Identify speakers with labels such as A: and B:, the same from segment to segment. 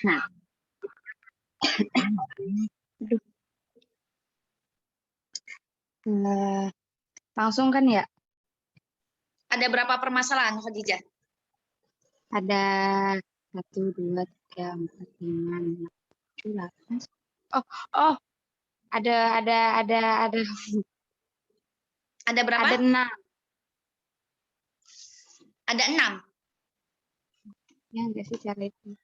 A: Nah, langsung kan ya?
B: Ada berapa permasalahan, Khadijah?
A: Ada 1, 2, 3, 4, 5, 6, 7, 8. Oh, ada
B: Ada berapa?
A: Ada 6.
B: Ada 6.
A: Ya enggak sih cara itu.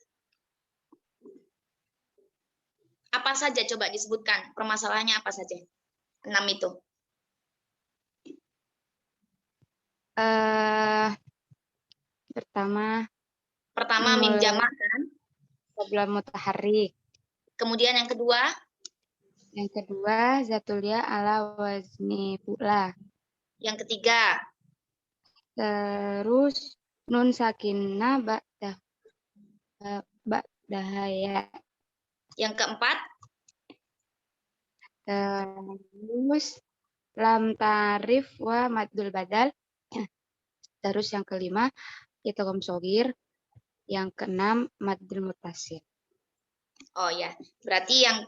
B: Apa saja coba disebutkan permasalahannya apa saja? 6 itu. Pertama mim jamak kan?
A: Qabla mutaharrik.
B: Kemudian yang kedua?
A: Yang kedua zatul ya ala wazni fu'la.
B: Yang ketiga?
A: Terus nun sakinah ba'dahaya.
B: Yang keempat?
A: Terus lam tarif wa maddul badal. Terus yang kelima idgham shogir. Yang keenam maddul muttasil.
B: Oh ya, berarti yang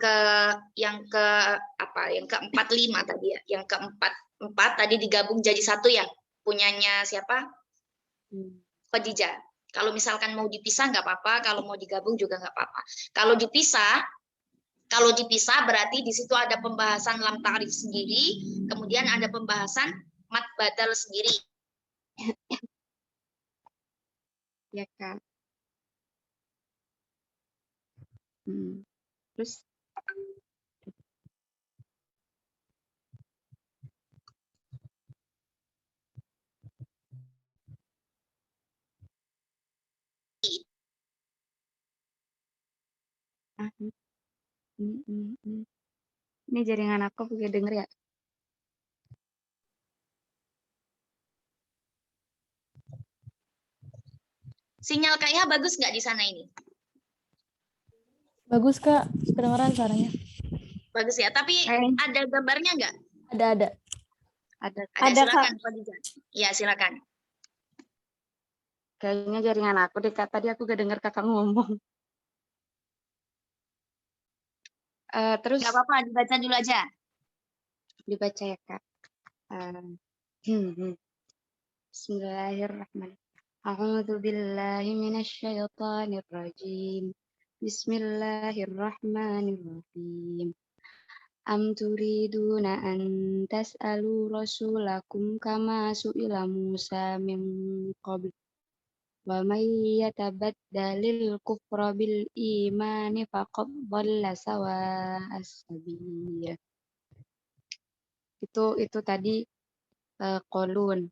B: keempat 5 tadi ya. Yang keempat 4 tadi digabung jadi 1 ya. Punyanya siapa? Khadijah. Kalau misalkan mau dipisah nggak apa-apa, kalau mau digabung juga nggak apa-apa. Kalau dipisah berarti di situ ada pembahasan lam ta'rif sendiri, kemudian ada pembahasan mad badal sendiri.
A: Ya kan. Terus ini jaringan aku bisa denger ya?
B: Sinyal kayaknya bagus nggak di sana ini?
C: Bagus Kak, kedengeran suaranya.
B: Bagus ya, tapi ada gambarnya nggak?
C: Ada.
B: Ada
C: Kak.
B: silakan Khadijah. Ya silakan.
A: Kayaknya jaringan aku deh Kak. Tadi aku gak dengar Kakak ngomong. Terus
B: Nggak apa-apa, dibaca dulu aja.
A: Dibaca ya Kak. Bismillahirrahmanirrahim. A'udzu billahi minasyaitonir rajim. Bismillahirrahmanirrahim. Am turiduna an tas'alu rasulakum kama su'ila Musa min qabl. Wa may yatabaddalil kufra bil imani faqad dhalla sawa'as sabil. Itu tadi kolun.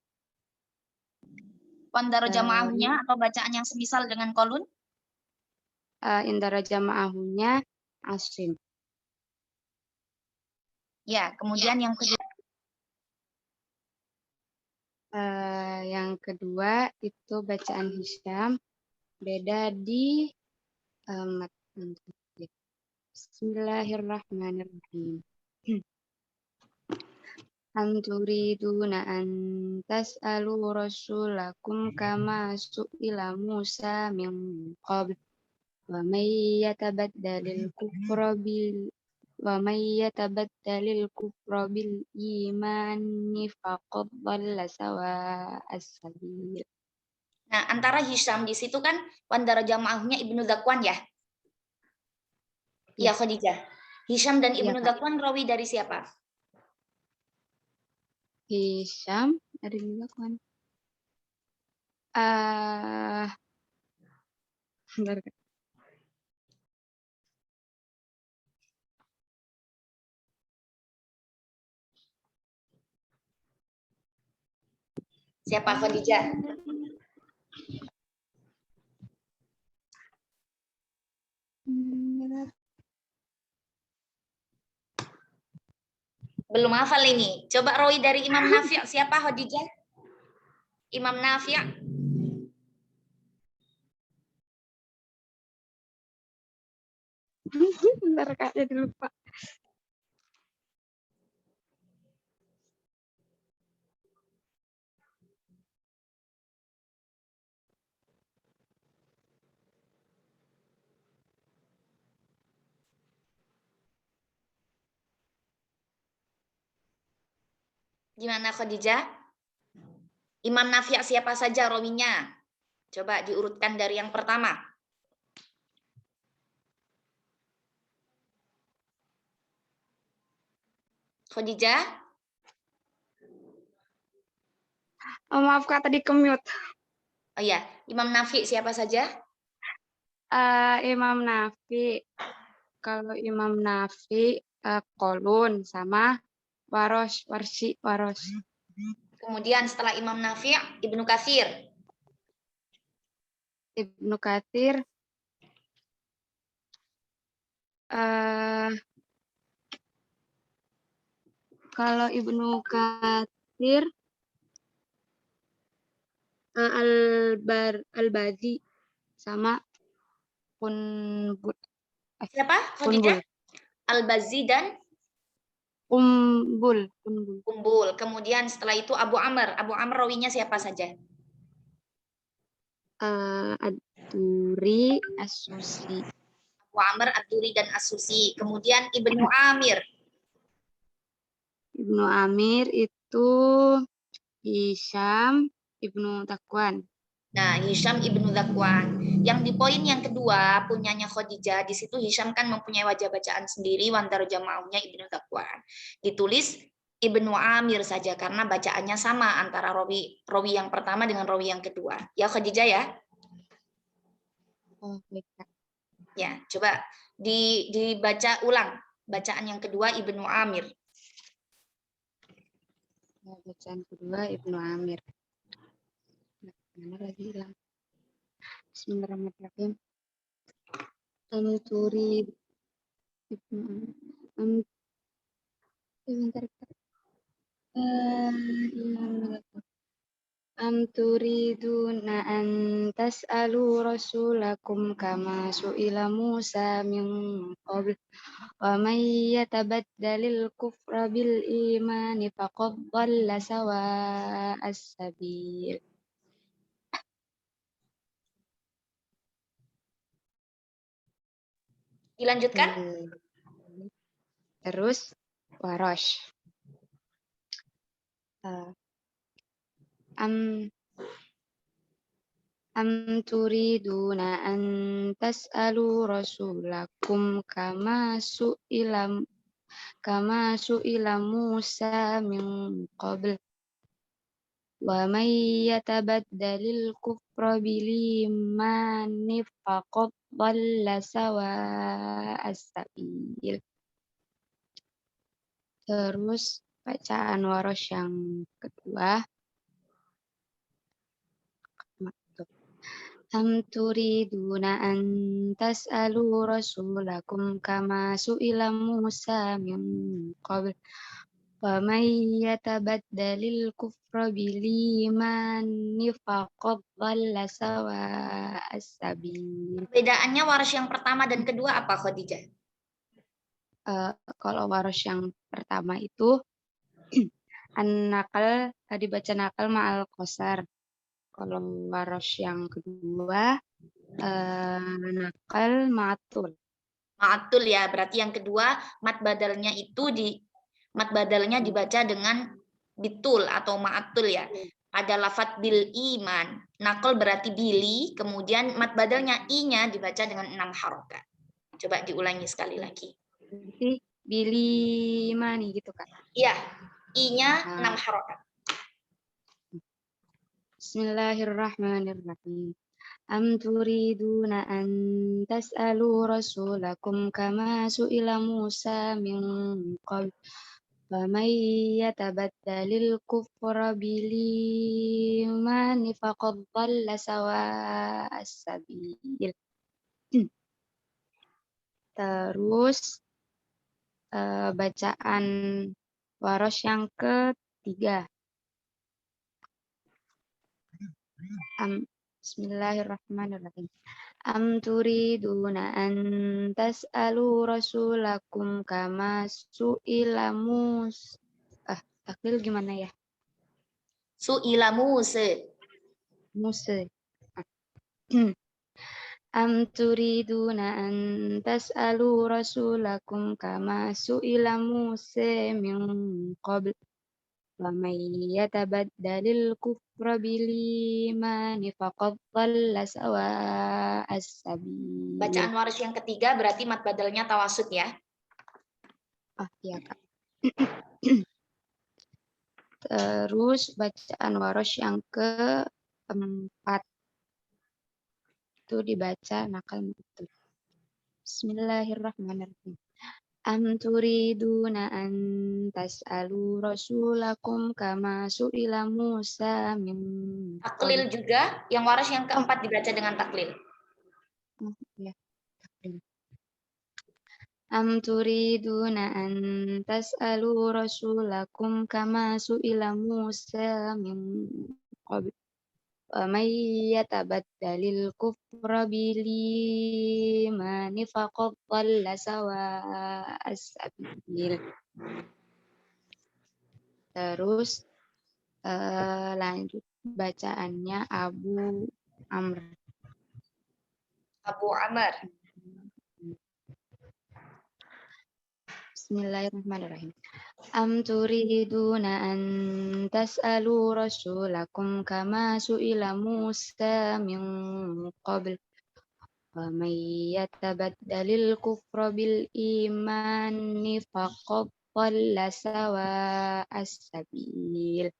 B: Wandaro jama'ahnya atau bacaan yang semisal dengan kolun?
A: Indara jama'ahunya Asim.
B: Ya, kemudian yang kedua.
A: Yang kedua itu bacaan Hisham. Beda di Bismillahirrahmanirrahim. Am turiduna an tas'alu rasulakum kama su'ila Musa min qabl. Wa may yatabaddalil kufra bil imani faqad dhalla sawa'as sabil.
B: Nah, antara Hisham di situ kan wandara jama'ahnya Ibnu Dzakwan ya? Iya, Khadijah. Hisham dan Ibnu Dzakwan rawi dari siapa?
A: Hisham dari Ibnu Dzakwan. Bentar, Kak.
B: Siapa Khadijah? Belum hafal ini. Coba rawi dari Imam Nafi'. Siapa Khadijah? Imam Nafi'.
A: Bentar Kak, jadi lupa.
B: Gimana Khadijah? Imam Nafi' siapa saja rawinya? Coba diurutkan dari yang pertama. Khadijah?
A: Oh, maaf Kak, tadi ke-mute.
B: Oh iya, Imam Nafi' siapa saja?
A: Imam Nafi. Kalau Imam Nafi, Qalun sama Waros.
B: Kemudian setelah Imam Nafi', Ibnu Katsir.
A: Ibnu Katsir, kalau Ibnu Katsir, Al-Bazi sama Kunbul.
B: Siapa Khadijah? Al-Bazzi dan
A: Kumbul.
B: Kumbul. Kemudian setelah itu Abu Amr. Abu Amr rawinya siapa saja?
A: Ad-Duri, As-Susi.
B: Abu Amr, Ad-Duri, dan As-Susi. Kemudian Ibnu Amir.
A: Ibnu Amir itu Hisham Ibnu Zakwan.
B: Nah, Hisham Ibnu Zakwan. Yang di poin yang kedua punyanya Khadijah, di situ Hisham kan mempunyai wajah bacaan sendiri, wantar jama'ahnya Ibnu Zakwan. Ditulis Ibnu Amir saja karena bacaannya sama antara rawi yang pertama dengan rawi yang kedua. Ya Khadijah ya?
A: Oh, baik.
B: Ya, coba dibaca ulang bacaan yang kedua Ibnu Amir.
A: Bacaan kedua Ibnu Amir. Mana lagi hilang? Bismillahirrahmanirrahim. Turi Ibnu Amir. Bentar. Turiduna an tas'alu rasulakum kama su'ila Musa min qabl wa man yatabaddalil kufra bil imani faqad dhalla sawa'as sabil.
B: Dilanjutkan.
A: Terus Warosh. Am turiduna an tas'alu rasulakum kama su'ila Musa min qabl wa man yatabaddalil kufra bil imani faqad dhalla sawa'as sabil. Terus bacaan Warosh yang kedua. Am turiduna an tas'alu rasulakum kama su'ila Musa min qabl wa man yatabaddalil kufra bil imani faqad dhalla sawa'as sabil.
B: Perbedaannya Warosh yang pertama dan kedua apa Khadijah?
A: Kalau Warosh yang pertama itu an-naqal dibaca nakal ma'al qasar. Kalau Warosh yang kedua nakal ma'atul.
B: Ma'atul ya, berarti yang kedua mat badalnya dibaca dengan bitul atau ma'atul ya. Ada lafadz bil iman. Nakal berarti bili, kemudian mat badalnya i-nya dibaca dengan 6 harokat. Coba diulangi sekali lagi.
A: Berarti bili mani gitu Kak.
B: Iya, i-nya 6 harokat.
A: Bismillahirrahmanirrahim. Am turiduna an tas'alu rasulakum kama su'ila Musa min qabl wa man yatabaddalil kufra bil imani faqad dhalla sawa'as sabil. Terus bacaan Warosh yang ketiga. Bismillahirrahmanirrahim. Am turiduna an tas'alu rasulakum kama su'ila Musa. Takwil gimana ya?
B: Su'ila Musa.
A: Am turiduna an tas'alu rasulakum kama su'ila Musa min qabl Wa may yatabaddalil kufra bil imani faqad dhalla sawa'as sabil.
B: Bacaan Warsh yang ketiga berarti mad badalnya tawasud ya.
A: Ah, iya, Kak. Terus bacaan Warsh yang keempat itu dibaca nakal betul. Bismillahirrahmanirrahim. Am turiduna an tas'alu rasulakum kama su'ila Musa min
B: Taklil juga, yang Warsh yang keempat dibaca dengan taklil.
A: ya. Am turiduna an tas'alu rasulakum kama su'ila Musa min qabl wa may yatabaddalil kufra bil imani faqad dhalla sawa'as sabil. Terus lanjut bacaannya Abu Amr.
B: Abu Amr.
A: Bismillahirrahmanirrahim. Am turiduna an tas'alu rasulakum kama su'ila Musa min qabl wa may yatabaddalil kufra bil imani faqad dhalla sawa'as sabil.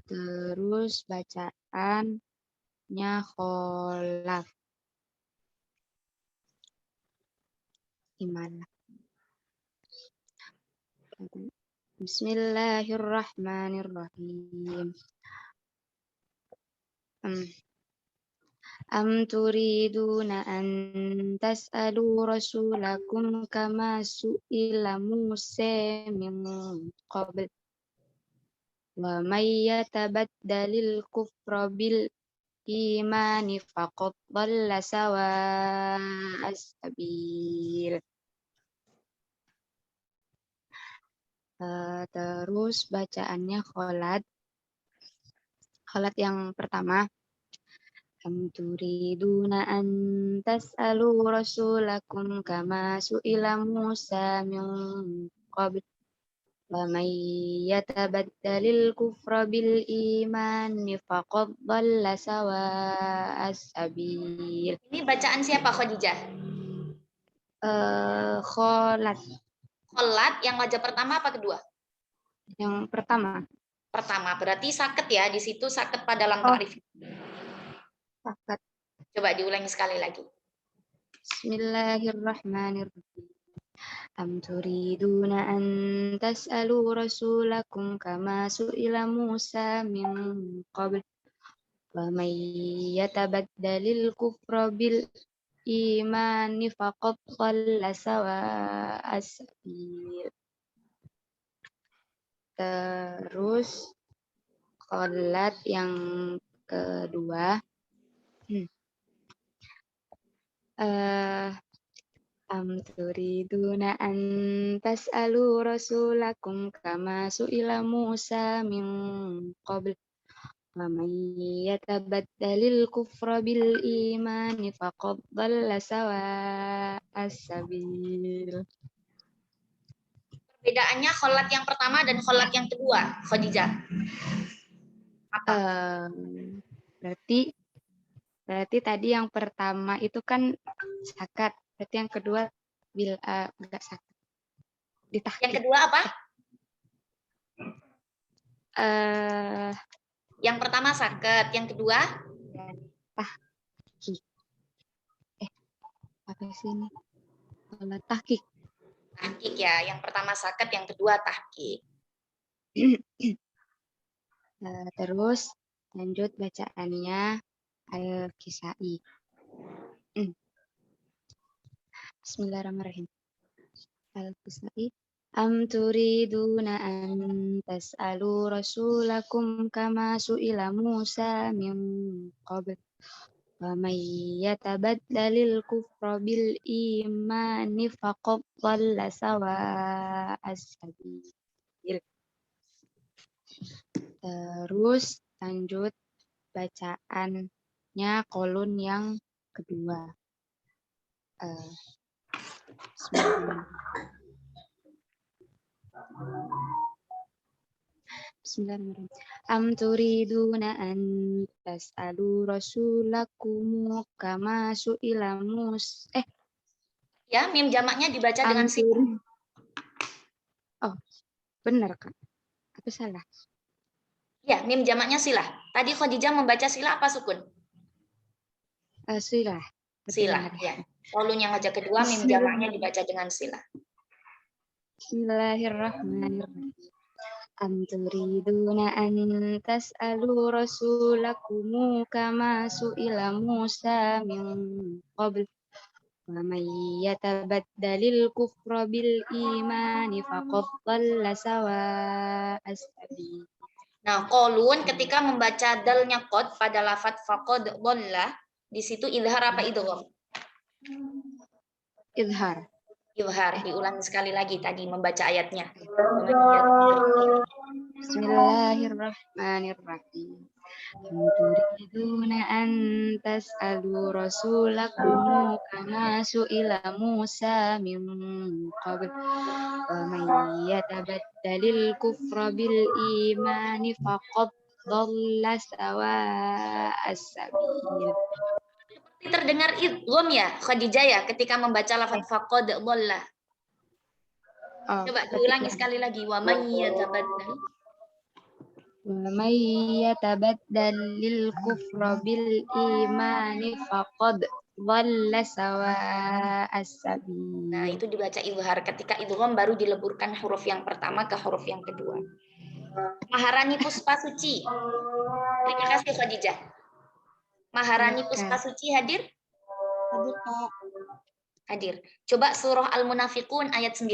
A: Terus bacaannya Kholaf. Gimana? Bismillahirrahmanirrahim. Am turiduna an tas'alu rasulakum kama su'ila Musa min qabl wa may yatabaddalil kufra bil imani faqad dhalla sawa'as sabil. Terus bacaannya Kholat yang pertama. Am turiduna an tas'alu rasulakum kama su'ila Musa min qabl wa may yatabaddalil kufra bil imani faqad dhalla sawa'as sabil.
B: Ini bacaan siapa, Khadijah?
A: Kholat.
B: Kholat yang wajah pertama apa kedua?
A: Yang pertama.
B: Pertama, berarti saket ya, di situ saket pada lam ta'rif.
A: Saket.
B: Coba diulangi sekali lagi.
A: Bismillahirrahmanirrahim. Am turiduna an tas'alu rasulakum kama su'ila Musa min qabl wa may yatabaddalil kufra bil imani faqad dhalla sawa'as sabil. Terus Kholat yang kedua. Am turiduna an tas'alu rasulakum kama su'ila Musa min qabl wa may yatabaddalil kufra bil imani faqad dhalla sawa'as sabil.
B: Perbedaannya kholat yang pertama dan kholat yang kedua, Khadijah. Apa?
A: Berarti tadi yang pertama itu kan sakat. Berarti yang kedua enggak sakat. Ditahqiq.
B: Yang kedua apa? Yang pertama sakat, yang kedua
A: tahqiq. Apa sih ini? Tahqiq.
B: Tahqiq ya, yang pertama sakat, yang kedua tahqiq.
A: Terus lanjut bacaannya Al-Kisai. Bismillahirrahmanirrahim. Al-Kisai. Am turiduna an tas'alu rasulakum kama su'ila Musa min qabl wa may yatabaddalil kufra bil imani faqad dhalla sawa'as sabil. Terus lanjut bacaannya kolon yang kedua. Bismillahirrahmanirrahim. Am turiduna an tas'alu rasulakum kama su'ila
B: Ya, mim jamaknya dibaca
A: am
B: dengan sila.
A: turi. Oh, benar Kak. Apa salah?
B: Ya, mim jamaknya sila. Tadi Khadijah membaca sila apa sukun?
A: Silah. Berarti
B: Sila,
A: benar.
B: ya. Lalu yang aja kedua mim jamaknya dibaca dengan sila.
A: Bismillahirrahmanirrahim. Am turiduna an tas'alu rasulakum kama su'ila Musa min qabl wa may yatabaddalil kufra bil imani faqad dhalla sawa'as sabil.
B: Nah, qalun ketika membaca dalnya qad pada lafadz faqad dhalla, di situ idhar apa idgham?
A: Idhar.
B: Idhar, diulangi sekali lagi tadi membaca ayatnya.
A: Bismillahirrahmanirrahim. Am turiduna an tas'alu rasulakum kama su'ila Musa min qabl wa may yatabaddalil kufra bil imani faqad dhalla sawa'as sabil.
B: Terdengar idgham ya Khadijah ya ketika membaca lafadz faqad dhalla. Coba diulangi sekali lagi. Wa may yatabaddal.
A: Wa may yatabaddalil kufra bil imani faqad dhalla sawa'as sabil.
B: Nah, itu dibaca idhar. Ketika idgham baru dileburkan huruf yang pertama ke huruf yang kedua. Maharani Puspasuci. Terima kasih Khadijah. Maharani Puspasuci hadir?
C: Hadir, Kak.
B: Hadir. Coba surah Al-Munafiqun ayat 9.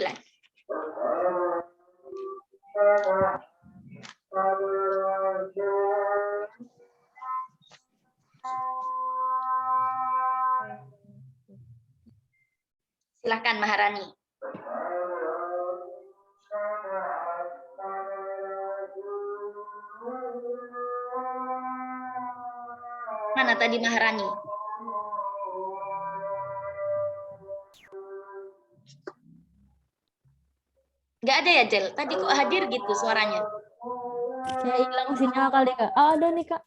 B: Silahkan Maharani. Mana tadi Maharani? Nggak ada ya, Jel? Tadi kok hadir gitu suaranya?
C: Saya hilang sinyal kali, Kak. Oh, ada nih, Kak.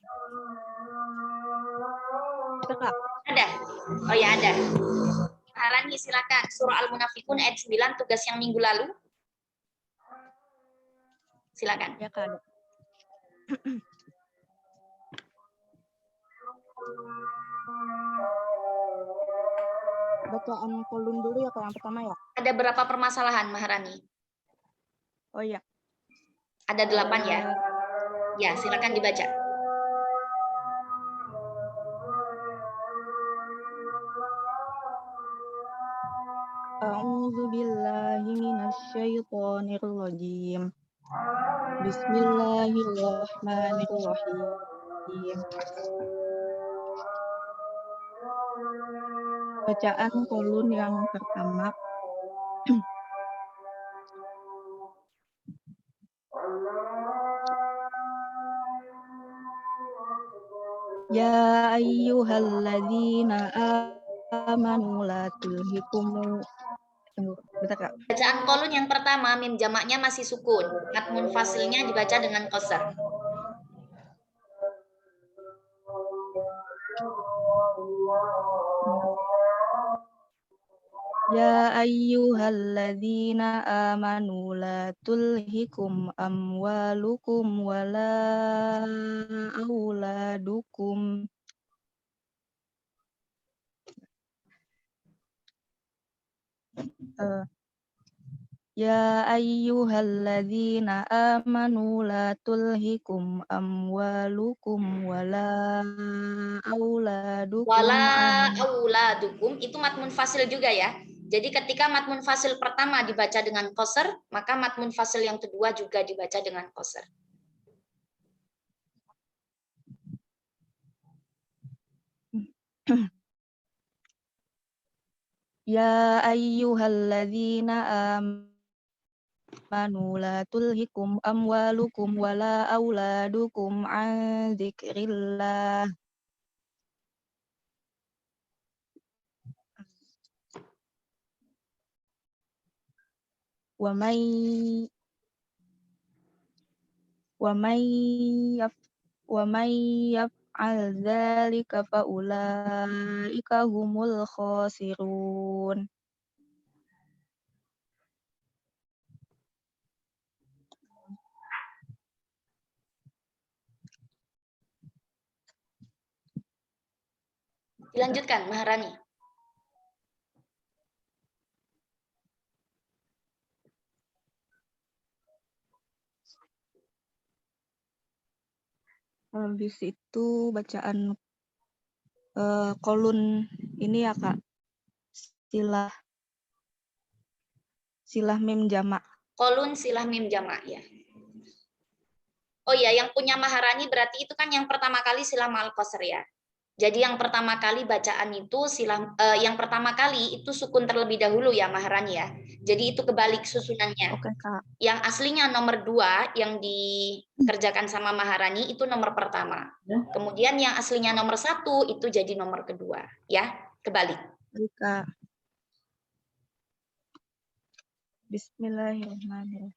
C: Kak.
B: Ada? Oh ya, ada. Maharani, silakan. Surah Al-Munafiqun ayat 9, tugas yang minggu lalu. Silakan.
C: Ya, Kak. Bacaan kolun dulu ya, Kak, yang pertama ya.
B: Ada berapa permasalahan, Maharani?
C: Oh iya.
B: Ada 8 ya? Ya, silakan dibaca.
C: A'udzu billahi minasyaitonir rajim. Bismillahirrahmanirrahim. Bacaan kolun yang pertama. Ya ayyuhalladzina amanu la tulhikum. Bentar, Kak.
B: Bacaan kolun yang pertama, mim jamaknya masih sukun. Mat munfasilnya dibaca dengan qasar.
C: Ya ayyuhalladzina amanu la tulhikum amwalukum wala auladukum Ya ayyuhalladzina amanu la tulhikum amwalukum wala auladukum
B: Wala auladukum itu mat munfasil juga ya. Jadi ketika mat munfasil pertama dibaca dengan qasar, maka mat munfasil yang kedua juga dibaca dengan qasar.
C: Ya ayyuhalladzina amanu la tulhikum amwalukum wala auladukum an dzikrillah. Wa may
D: wa may yaf'al dzalika fa ulaika humul khasirun.
B: Dilanjutkan, Maharani.
D: Habis itu bacaan kolun ini ya Kak, silah mim jamak.
B: Kolun silah mim jamak ya. Oh ya, yang punya Maharani berarti itu kan yang pertama kali silah ma'al qasr ya. Jadi yang pertama kali bacaan itu yang pertama kali itu sukun terlebih dahulu ya Maharani ya. Jadi itu kebalik susunannya.
D: Oke Kak.
B: Yang aslinya nomor 2 yang dikerjakan sama Maharani itu nomor pertama. Kemudian yang aslinya nomor 1 itu jadi nomor kedua ya, kebalik.
D: Baik Kak. Bismillahirrahmanirrahim.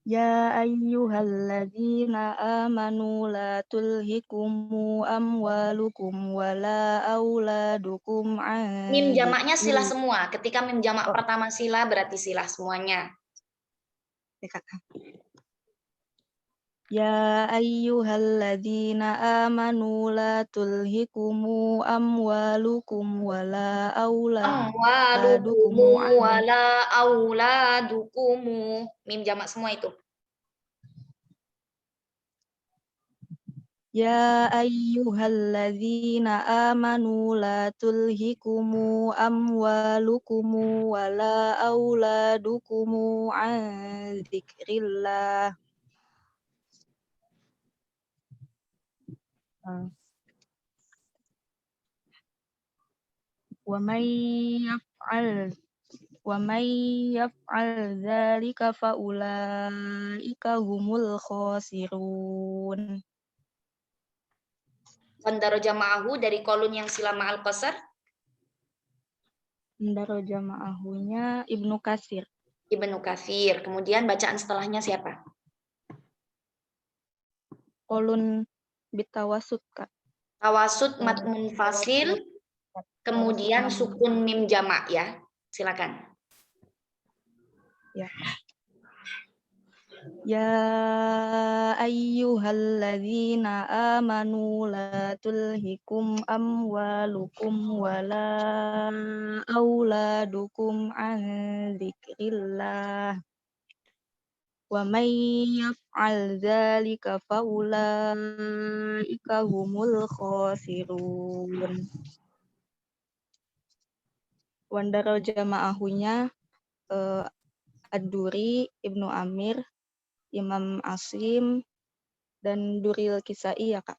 D: Ya ayyuhalladzina amanu la tulhikum amwalukum wala auladukum an
B: Mim jamaknya silah semua. Ketika mim jamak pertama silah berarti silah semuanya.
D: Ya ayyuhalladzina amanu la tulhikum amwalukum wala auladukum
B: wala auladukumu. Mim jamak semua itu.
D: Ya ayyuhalladzina amanu la tulhikum amwalukum wala auladukum an dzikrillah. Wa may yaf'al dzalika fa ulaika humul khasirun.
B: Wandaro jama'ahu dari kolun yang sila ma'al qasar.
D: Wandaro jama'ahunya Ibnu Katsir.
B: Ibnu Katsir. Kemudian bacaan setelahnya siapa?
D: Kolun bitawasud Kak.
B: Tawasud mat munfasil. Kemudian sukun mim jamak ya. Silakan.
D: Ya. Ya ayyuhalladzina amanu la tulhikum amwalukum wala auladukum an dzikrillah. Wa may yaf'al dzalika fa ulaika humul khasirun. Wandaro jama'ahunya Ad-Duri, Ibnu Amir, Imam Asim, dan Duril Kisai ya Kak.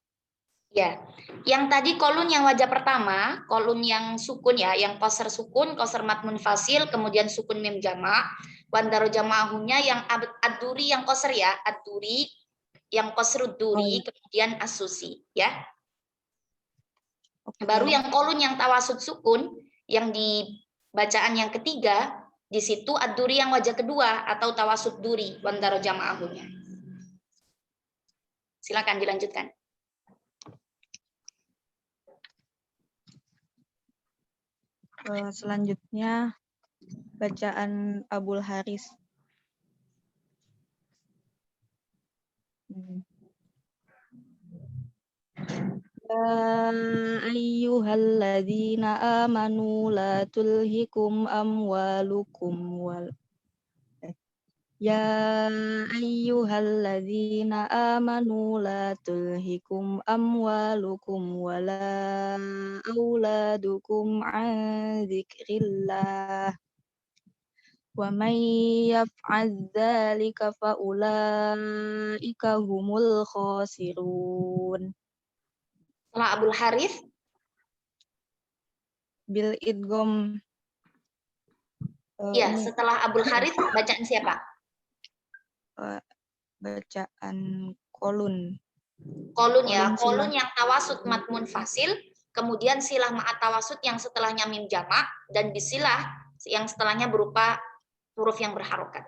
B: Ya, yang tadi kolun yang wajah pertama, kolun yang sukun ya, yang qasar sukun, qasar mat munfasil, kemudian sukun mim jamak. Wandaro jama'ahunya yang ad-duri yang qasar ya, ad-duri yang qasrud duri, kemudian as-susi ya.
D: Oke.
B: Baru yang kolun yang tawasud sukun, yang di bacaan yang ketiga, di situ ad-duri yang wajah kedua atau tawasud duri, wandaro jama'ahunya. Silakan dilanjutkan.
D: Selanjutnya bacaan Abul Haris. Ya ayyuhalladzina amanu la tulhikum amwalukum Ya ayyuhalladzina amanu la tulhikum amwalukum wala auladukum an dzikrillah. Wa may yaf'al dzalika fa ulaika humul khasirun.
B: Setelah Abul Harith
D: Bil idgham.
B: Ya, setelah Abul Harith bacaan siapa?
D: Bacaan kolun.
B: Kolun ya, kolun yang tawasud mat munfasil, kemudian silah ma'at tawasud yang setelahnya mim jamak, dan bisilah yang setelahnya berupa huruf yang berharokat.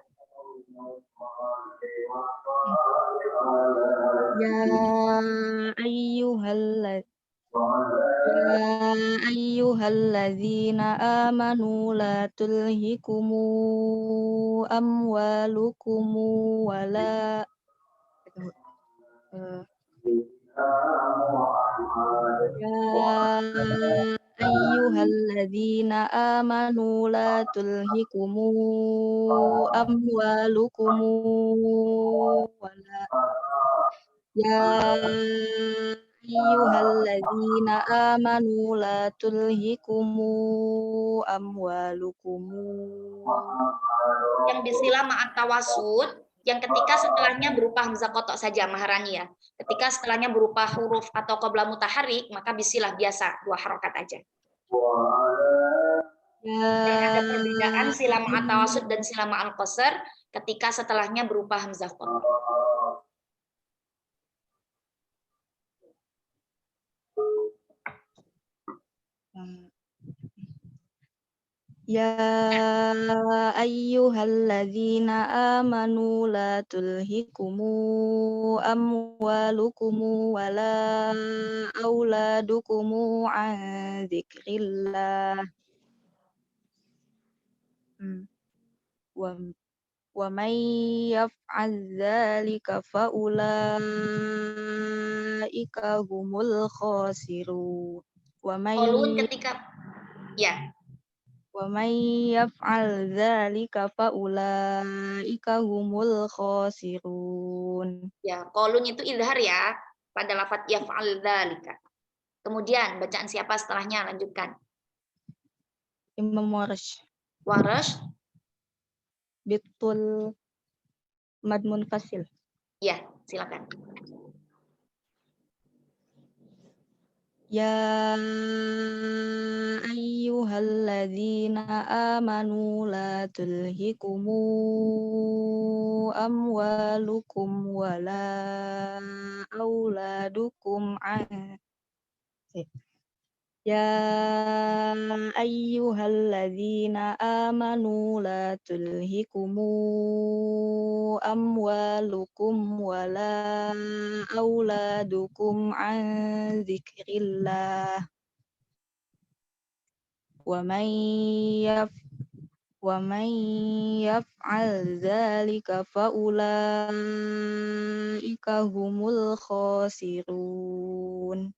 D: Ya ayyuhalladzina amanu la tulhikumu amwalukumu wala Ya ayyuhalladzina amanu la tulhikumu amwalukumu wala Ya ayyuhalladzina amanu la tulhikumu amwalukumu
B: Yang disila ma'at tawasud, yang ketika setelahnya berupa hamzah kotok saja, Maharani ya. Ketika setelahnya berupa huruf atau qabla mutaharik, maka bisilah biasa, 2 harokat aja. Dan ada perbedaan sila ma'at tawasud dan sila ma'al qasar ketika setelahnya berupa hamzah kotok.
D: Ya ayyuhalladzina amanu la tulhikumu amwalukumu wala auladukumu an dzikrillah. Wa may yaf'al dzalika fa ulaika humul khasirun.
B: Qaulun ketika ya.
D: Wa may yaf'al dzalika fa ulaika humul khasirun.
B: Ya, qaulun itu idhar ya pada lafaz yaf'al dzalika. Kemudian bacaan siapa setelahnya? Lanjutkan.
D: Imam Warsh.
B: Warsh.
D: Bitul mad munfasil.
B: Ya, silakan.
D: Ya ayyuhalladzina amanu la tulhikumu amwalukum wala auladukum an Ya ayyuhalladzina amanu la tulhikumu amwalukum wala auladukum an dzikrillah. Wa man yaf'al dzalika fa ulaika humul khasirun.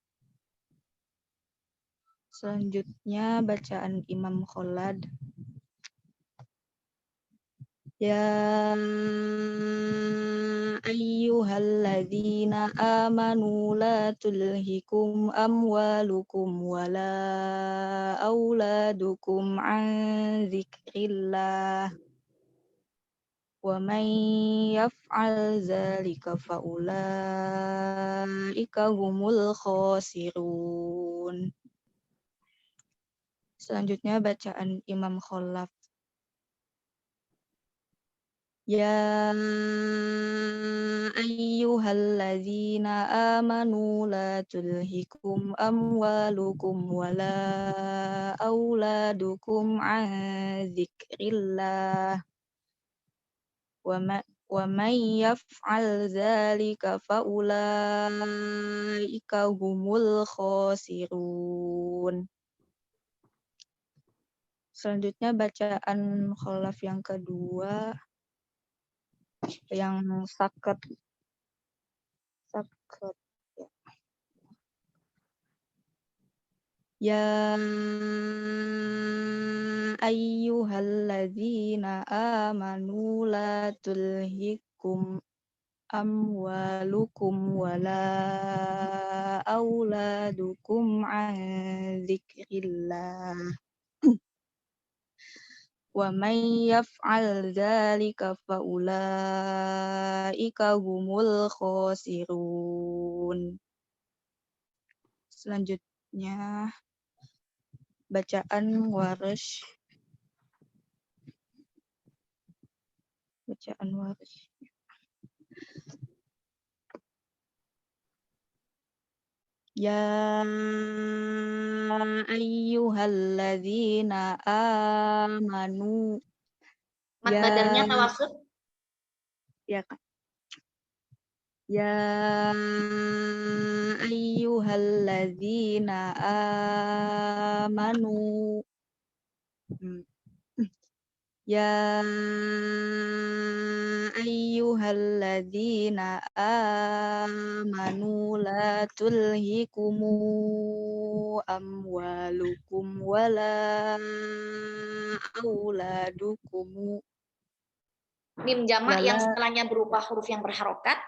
D: Selanjutnya bacaan Imam Khalad. Ya ayyuhalladzina amanu la tulhikum amwalukum wala auladukum an dzikrillah. Wa man yaf'al dzalika fa ulaika humul khasirun. Selanjutnya bacaan Imam Khalaf. Ya ayyuhalladzina amanu la tulhikum amwalukum wala auladukum an dzikrillah. Wa man yaf'al dzalika fa ulaika humul khasirun. Selanjutnya bacaan Khalaf yang kedua, yang sakat. Ya ayyuhalladzina amanu la tulhikum amwalukum wala auladukum an dzikrillah. Wa man yaf'al dzalika fa ulaika humul khasirun. Selanjutnya bacaan Warsh. Ya ayyuhalladzina amanu.
B: Mat badarnya tawasud.
D: Ya, Kak. Ya ayyuhalladzina amanu. Ya ayyuhalladzina amanu la tulhikumu amwalukum wala auladukum
B: Mim jamak yang
D: wala
B: setelahnya berupa huruf yang berharokat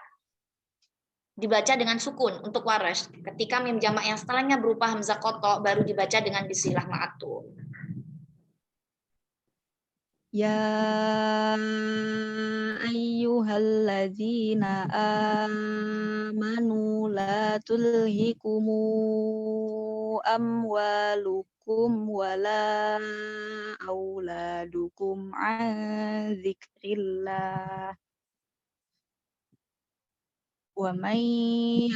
B: dibaca dengan sukun untuk waras. Ketika mim jamak yang setelahnya berupa hamzah koto baru dibaca dengan bisilah ma'atul.
D: Ya ayyuhalladzina amanu la tulhikumu amwalukum wala auladukum an dzikrillah wa man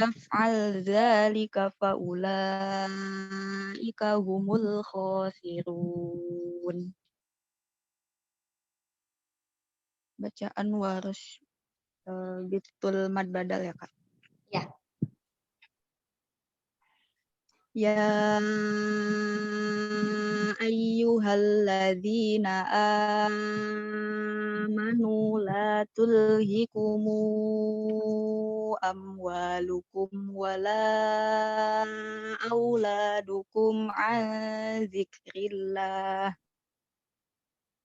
D: yaf'al dzalika fa ulaika humul khasirun. Bacaan Warsh bitul mad badal ya, Kak?
B: Ya.
D: Ya ayyuhalladzina amanu la tulhikumu amwalukum wala auladukum an dzikrillah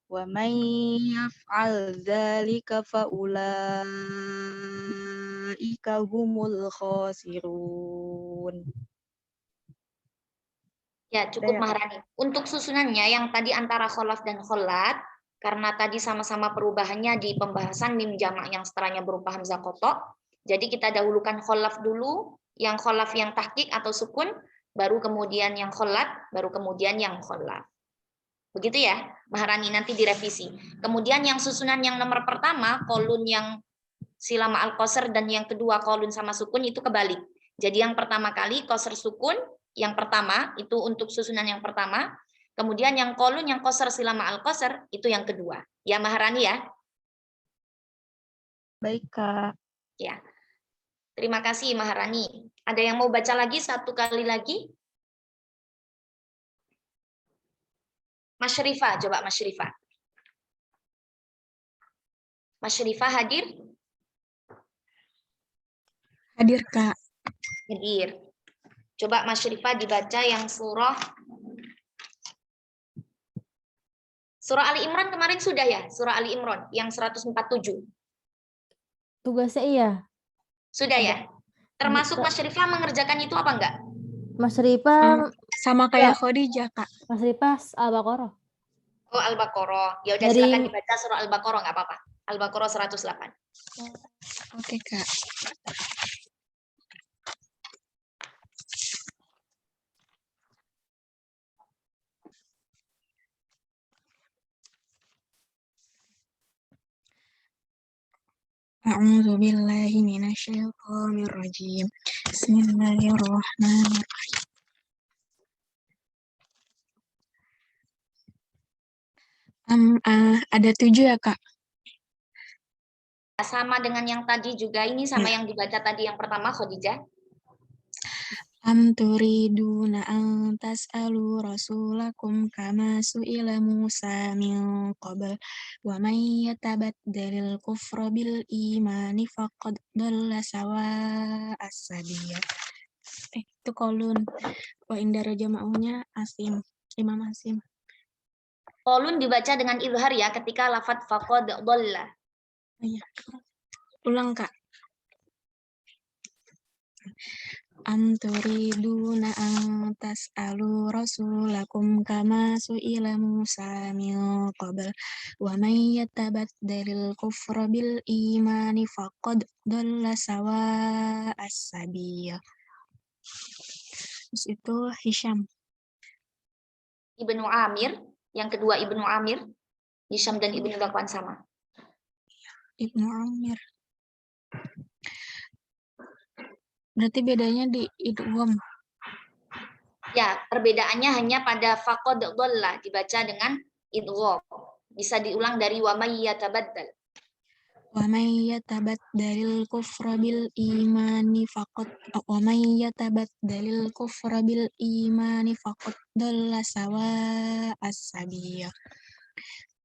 D: wa man yaf'al dzalika fa ulaika humul khasirun.
B: Ya, cukup
D: Ya,
B: Maharani. Untuk susunannya yang tadi antara kholaf dan kholat, karena tadi sama-sama perubahannya di pembahasan mim jamak yang setelahnya berupa hamzah kotok, jadi kita dahulukan kholaf dulu, yang kholaf yang tahqiq atau sukun, baru kemudian yang kholat, baru kemudian yang kholaf. Begitu ya, Maharani, nanti direvisi. Kemudian yang susunan yang nomor pertama, kolun yang sila ma'al qasr dan yang kedua kolun sama sukun itu kebalik. Jadi yang pertama kali qasr sukun, yang pertama itu untuk susunan yang pertama, kemudian yang kolun yang qasr sila ma'al qasr itu yang kedua. Ya Maharani ya.
D: baik Kak.
B: Ya. Terima kasih Maharani. Ada yang mau baca lagi satu kali lagi? Mas Syarifah, coba Mas Syarifah. Mas Syarifah hadir?
E: Hadir, Kak.
B: Hadir. Coba Mas Syarifah dibaca yang surah Ali Imran kemarin sudah ya? Surah Ali Imran yang 147.
C: Tugasnya iya.
B: Sudah ya? Termasuk Mas Syarifah mengerjakan itu apa enggak?
C: Mas Ripa,
E: Sama kayak Khadijah, Kak.
C: Mas Ripa Al-Baqarah.
B: Oh, Al-Baqarah. Ya udah
C: Dari-
B: silakan dibaca surah Al-Baqarah enggak apa-apa. Al-Baqarah 108.
E: Oke, Kak. A'udzu billahi minasyaitonir rajim. Bismillahirrahmanirrahim. Ada 7 ya, Kak?
B: Sama dengan yang tadi juga, ini sama yang dibaca tadi yang pertama Khadijah.
E: Am turiduna an tas'alu rasulakum kama su'ila Musa min qabl wa man yatabaddalil kufra bil imani faqad dhalla sawa'as sabiya. Itu kolun. Wa indara jama'unya Asim, Imam Asim.
B: Kolun dibaca dengan izhar ya ketika lafadz faqad dhalla.
E: Iya. Ulang, Kak. Am turiduna an tas'alu rasulakum kama su'ila Musa min qabl wa man yatabaddalil kufra bil imani faqad dhalla sawa'as sabiya. Terus itu Hisham.
B: Ibnu Amir, yang kedua Ibnu Amir, Hisham dan Ibnu Zakwan sama.
E: Ibnu Amir. Berarti bedanya di idgham.
B: Ya, perbedaannya hanya pada faqad dhalla dibaca dengan idgham. Bisa diulang dari wa may yatabaddal.
E: Wa may yatabaddalil kufra bil imani faqad wa may yatabaddalil kufra bil imani faqad dhalla sawa as-sabil.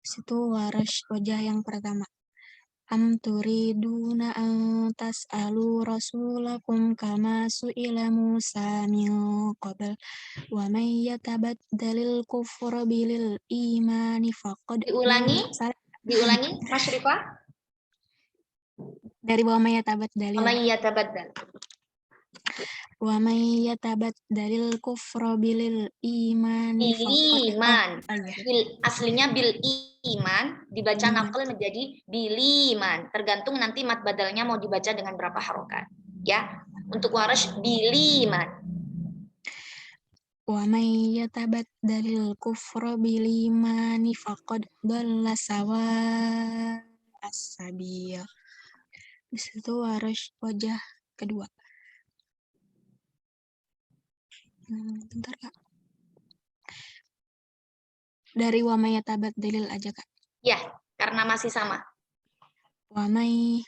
E: Situ Warash wajah yang pertama. Am turiduna an tas'alu rasulakum kama su'ila Musa min qabl wa may yatabaddalil kufra bil imani faqad
B: Diulangi, Mas Rifah.
E: dari bawah may yatabaddalil. Wa may yatabaddalil kufra bil imani faqad
B: Biliman. Aslinya bil iman, dibaca naql menjadi biliman. Tergantung nanti mad badalnya mau dibaca dengan berapa harokat. Ya, untuk Warash biliman.
E: Wa may yatabaddalil kufra bil imani faqad dhalla sawa as-sabil. Di situ Warash wajah kedua. Bentar Kak. Dari wa may yatabaddalil aja Kak.
B: Ya, karena masih sama.
E: Wa may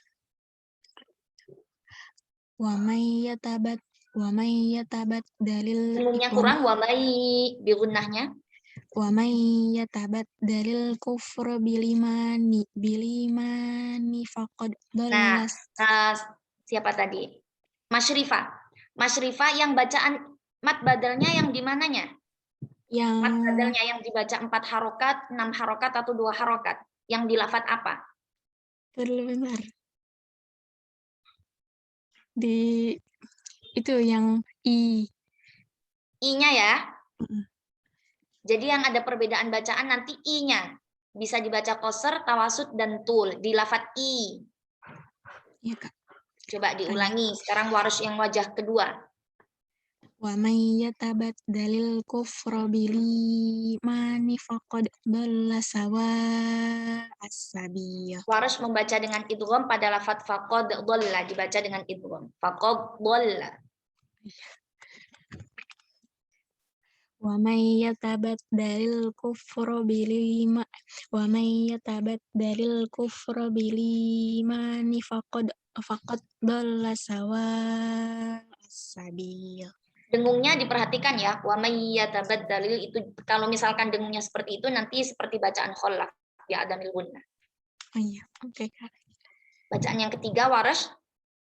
E: yatabaddalil
B: Umumnya kurang wa may bi gunnahnya.
E: wa may yatabaddalil kufra bil imani faqad dhalla.
B: Nah, siapa tadi? Mas Rifah yang bacaan mat badalnya yang di mananya?
E: Yang
B: Mat badalnya yang dibaca 4 harokat, 6 harokat atau 2 harokat? Yang di lafadz apa?
E: bentar. Di itu yang i.
B: I-nya ya. Jadi yang ada perbedaan bacaan nanti i-nya. Bisa dibaca qasr, tawasud dan tul di lafadz i.
E: Iya Kak.
B: Coba diulangi. Sekarang Warash yang wajah kedua.
E: Wa may yatabaddalil kufra bil imani faqad dhalla sawa as-sabil.
B: Warash membaca dengan idgham pada lafadz faqad dhalla, dibaca dengan idgham. Faqad dhalla.
E: Wa may yatabaddalil kufra bil imani faqad dhalla sawa as-sabil.
B: Dengungnya diperhatikan ya. Wa may yatabaddalil itu kalau misalkan dengungnya seperti itu nanti seperti bacaan kholaf ya adamil gunnah.
E: Oh iya, oke Kak.
B: Bacaan yang ketiga Warash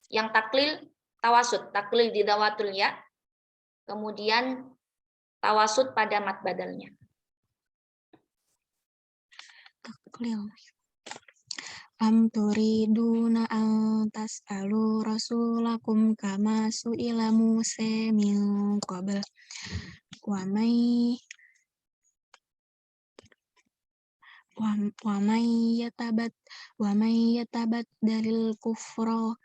B: yang taklil tawasud, taklil di dawatul ya. Kemudian tawasud pada mat badalnya.
E: Taklil. Am turiduna an tas'alu rasulakum kama su'ila Musa min qabl wa may yatabaddalil kufra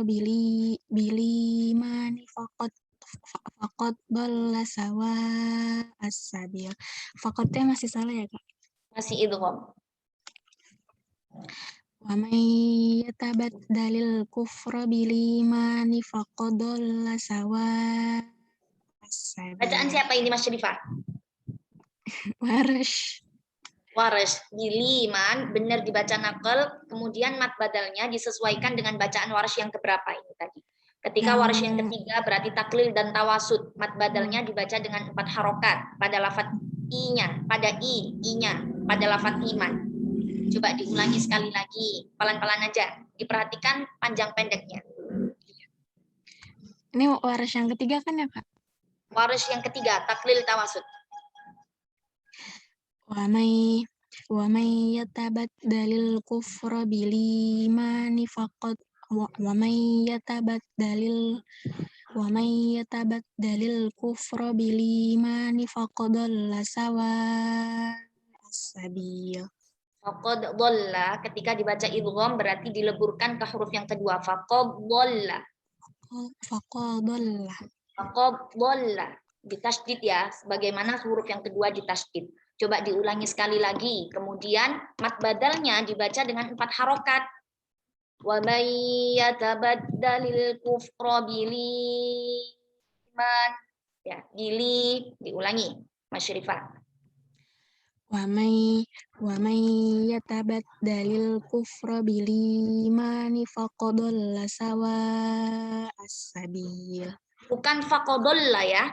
E: bil imani faqad dhalla sawa as-sabil. Faqadnya masih salah ya Kak?
B: Masih idgham.
E: Wa may yatabaddalil kufra bil imani faqad dhalla sawa as-sabil.
B: Bacaan siapa ini Mas Rifah?
E: Warash.
B: Biliman benar dibaca naqal, kemudian mat badalnya disesuaikan dengan bacaan Warash yang keberapa ini tadi. Ketika Warash yang ketiga berarti taklil dan tawasud, mat badalnya dibaca dengan 4 harokat pada lafadz i-nya, pada i-nya, pada lafadz iman. Coba diulangi sekali lagi, pelan-pelan aja. Diperhatikan panjang pendeknya.
E: Ini Warash yang ketiga kan ya Kak?
B: Warash yang ketiga, taklil tawasud.
E: Wa may yatabaddalil kufra bil imani faqad wa may yatabaddalil kufra bil imani faqad dhalla sawa as-sabil.
B: Faqad dhalla ketika dibaca idgham berarti dileburkan ke huruf yang kedua. Faqad dhalla. Faqad dhalla. Ditasydid ya, sebagaimana huruf yang kedua ditasydid. Coba diulangi sekali lagi. Kemudian mat badalnya dibaca dengan 4 harokat. Wa may yatabaddalil kufra bil iman. Ya, diulangi Mas Rifah.
E: wa may yatabaddalil kufra bil imani faqad dhalla sawa'as sabil.
B: Bukan faqadolla ya.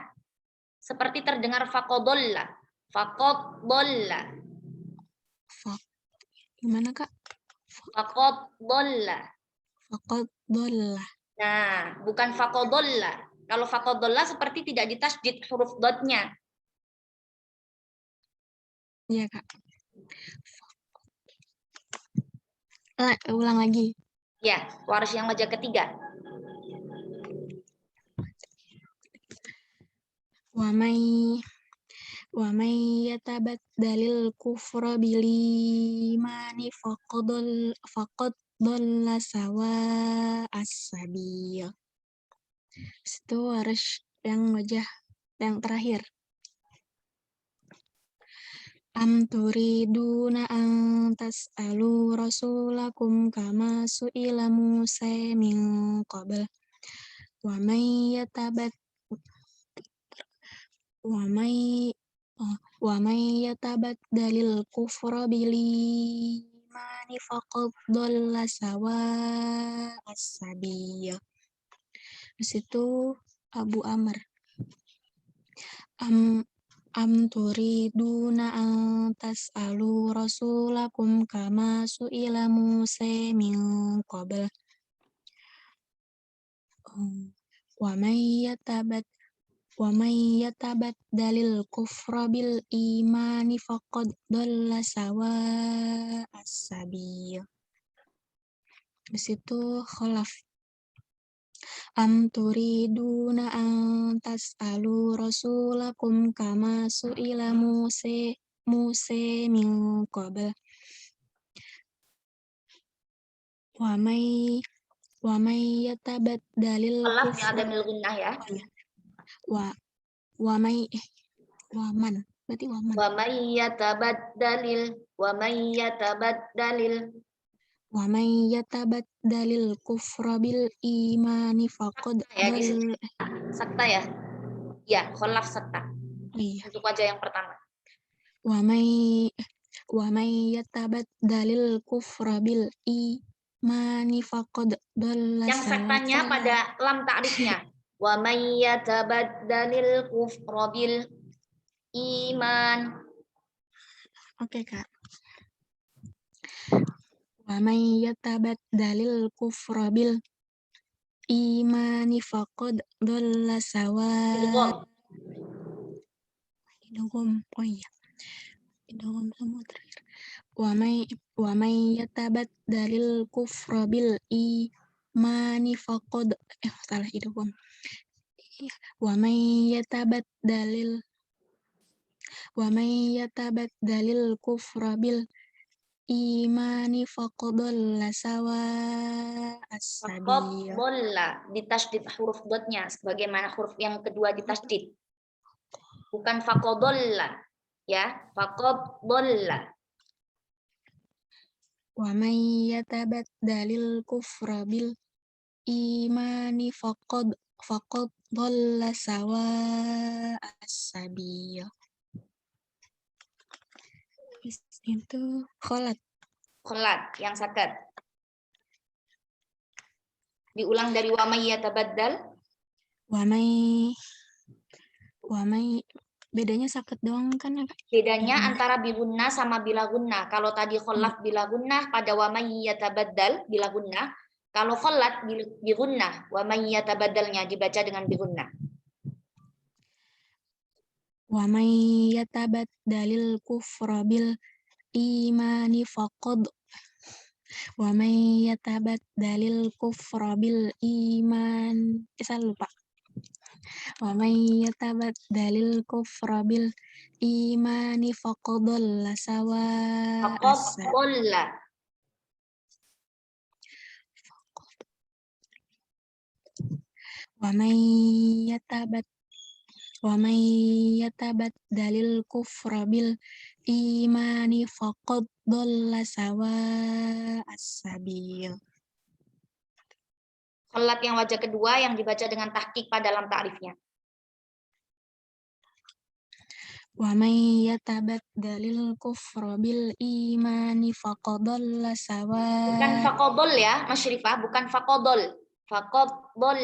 B: Seperti terdengar faqadolla. Faqadolla.
E: Gimana Kak?
B: Faqadolla.
E: Faqad dhalla.
B: Nah, bukan faqadolla. Kalau faqadolla seperti tidak ditasydid huruf dotnya.
E: Iya Kak. Ulang lagi.
B: Ya, waris yang wajah ketiga.
E: Wa may yatabaddalil kufra bil imani faqad dhalla sawa'as sabil. Itu harus yang wajah yang terakhir. Am turiduna an tas'alu rasulakum kama su'ila Musa min qabl wa may yatabaddalil kufra bil imani faqad dhalla sawa'as sabil. Di situ Abu Amr. Am turiduna an tas'alu rasulakum kama su'ila Musa min qabl wa may yatabaddalil kufra bil imani faqad dhalla sawa'as sabil. Di situ Khalaf. Am turiduna an tas'alu rasulakum kama su'ila Musa min qabl wa may yatabaddalil
B: Khalaf yang
E: kufra
B: ada mil gunnah ya.
E: wa man berarti wa man
B: Wa may
E: yatabaddalil kufra bil imani faqad
B: ya, di
E: dhalla.
B: sakta ya. Ya, khalaf sakta.
E: Iya.
B: Untuk wajah yang pertama.
E: Wa may yatabaddalil kufra bil imani faqad dhalla
B: Yang saktanya pada lam ta'rifnya. Wa may yatabaddalil kufra bil iman.
E: Oke Kak. Wa may yatabaddalil kufra bil imani faqad dhalla
B: Idgham.
E: idgham. Oh iya. Idgham semua terakhir. Wa may yatabaddalil kufra bil imani faqad salah idgham. Wa may yatabaddalil kufra bil imani faqad dhalla sawa'as sabil.
B: Bolla ditasydid huruf dotnya sebagaimana huruf yang kedua ditasydid. Bukan faqadolla ya, faqadolla.
E: Wa may yatabaddalil kufra bil imani faqad dhalla sawa'as sabil. Itu kholat.
B: Kholat yang sakit. Diulang dari wa may yatabaddal.
E: Wa may bedanya sakit doang kan ya Kak?
B: Bedanya antara bigunna sama bila gunnah. Kalau tadi kholaf bila gunnah pada wa may yatabaddal bila gunnah. Kalau kholat bigunnah, wa may yatabaddalnya dibaca dengan bigunnah.
E: Wa may yatabaddalil kufra bil imani faqad wa may yatabaddalil kufra bil iman saya lupa. Wa may yatabaddalil kufra bil imani faqad dhalla sawa'as
B: Faqadolla.
E: wa may yatabaddalil kufra bil imani faqad dhalla sawa'as sabil.
B: Kholat yang wajah kedua yang dibaca dengan tahqiq pada lam ta'rifnya.
E: Wa may yatabaddalil kufra bil imani faqad dhalla
B: Bukan
E: sawa.
B: faqadol ya, Mas Syarifah, bukan faqadol. Faqadol.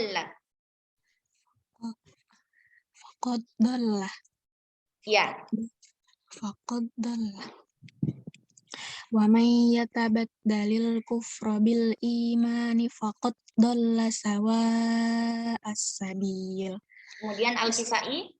E: Faqad dhalla.
B: Ya,
E: Faqad dhalla. Wa may yatabaddalil kufra bil imani faqad dhalla sawa as-sabil.
B: kemudian Al-Kisai.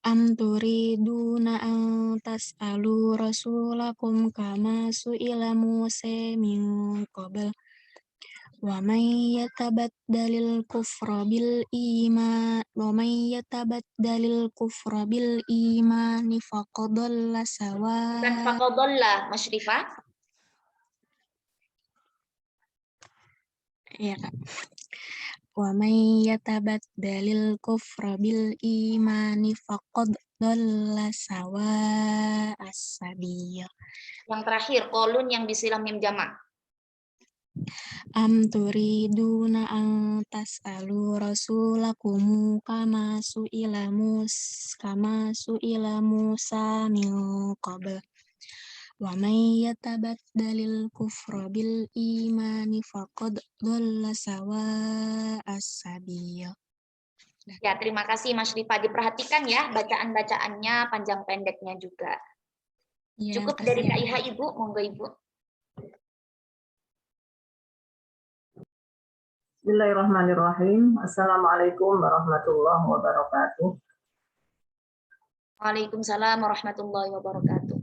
E: Am turiduna an tas'alu rasulakum kama su'ila Musa min qabl wa may yatabaddalil kufra bil imani faqad dhalla sawa.
B: Bukan faqadolla, Mas Syarifah.
E: Ya, Kak. Wa may yatabaddalil kufra bil imani faqad dhalla sawa as-sabil.
B: Yang terakhir, kolun yang disilam mim jamak.
E: Am turiduna an tas'alu rasulakum kama su'ila Musa min qabl wa may yatabaddalil kufra bil imani faqad dhalla sawa as-sabil.
B: Ya, terima kasih Mas Syarifah. Diperhatikan ya bacaan-bacaannya, panjang pendeknya juga.
E: Ya,
B: Cukup
E: makasih
B: dari
E: ya.
B: Kak Iha, Ibu. Monggo Ibu.
F: Bismillahirrahmanirrahim. Assalamualaikum warahmatullahi wabarakatuh.
B: Waalaikumsalam warahmatullahi wabarakatuh.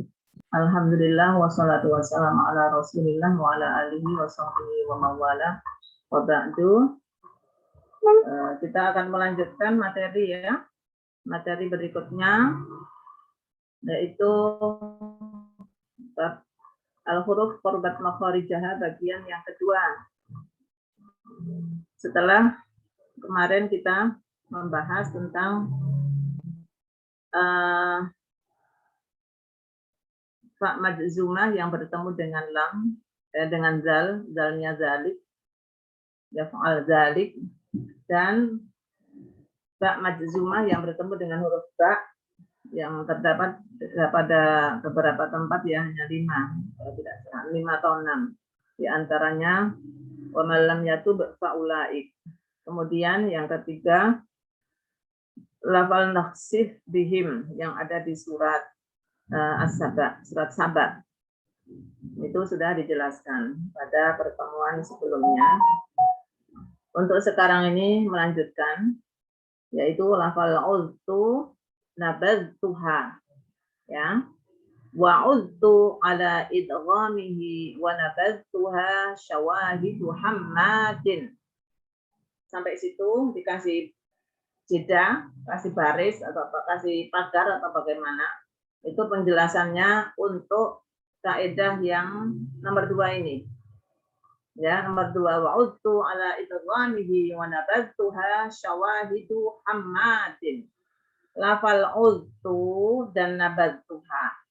F: Alhamdulillah wassalatu wassalamu ala Rasulillah wa ala alihi wa sahbihi wa mawala. Wa ba'du. Kita akan melanjutkan materi ya. Materi berikutnya yaitu bab al-huruf qurbat makharijaha bagian yang kedua. Setelah kemarin kita membahas tentang fa majzumah yang bertemu dengan lam, dengan zalnya zalik, yaf'al zalik, dan fa majzumah yang bertemu dengan huruf ba yang terdapat pada beberapa tempat ya, hanya 5, kalau tidak salah 5 atau 6. Di antaranya wa malam yatub faulaik. Kemudian yang ketiga lafal naksih bihim yang ada di surat As-Saba, surat Saba. Itu sudah dijelaskan pada pertemuan sebelumnya. Untuk sekarang ini melanjutkan yaitu lafal uztu nabadtuha ya. Wa uztu ala idghamihi wa nabadtuha syawahidu hammadin. Sampai situ dikasih jeda, kasih baris atau kasih pagar atau bagaimana. Itu penjelasannya untuk kaidah yang nomor 2 ini. Ya, nomor 2 wa uztu ala idghamihi wa nabadtuha syawahidu hammadin. Lafal uztu dan nabadtuha.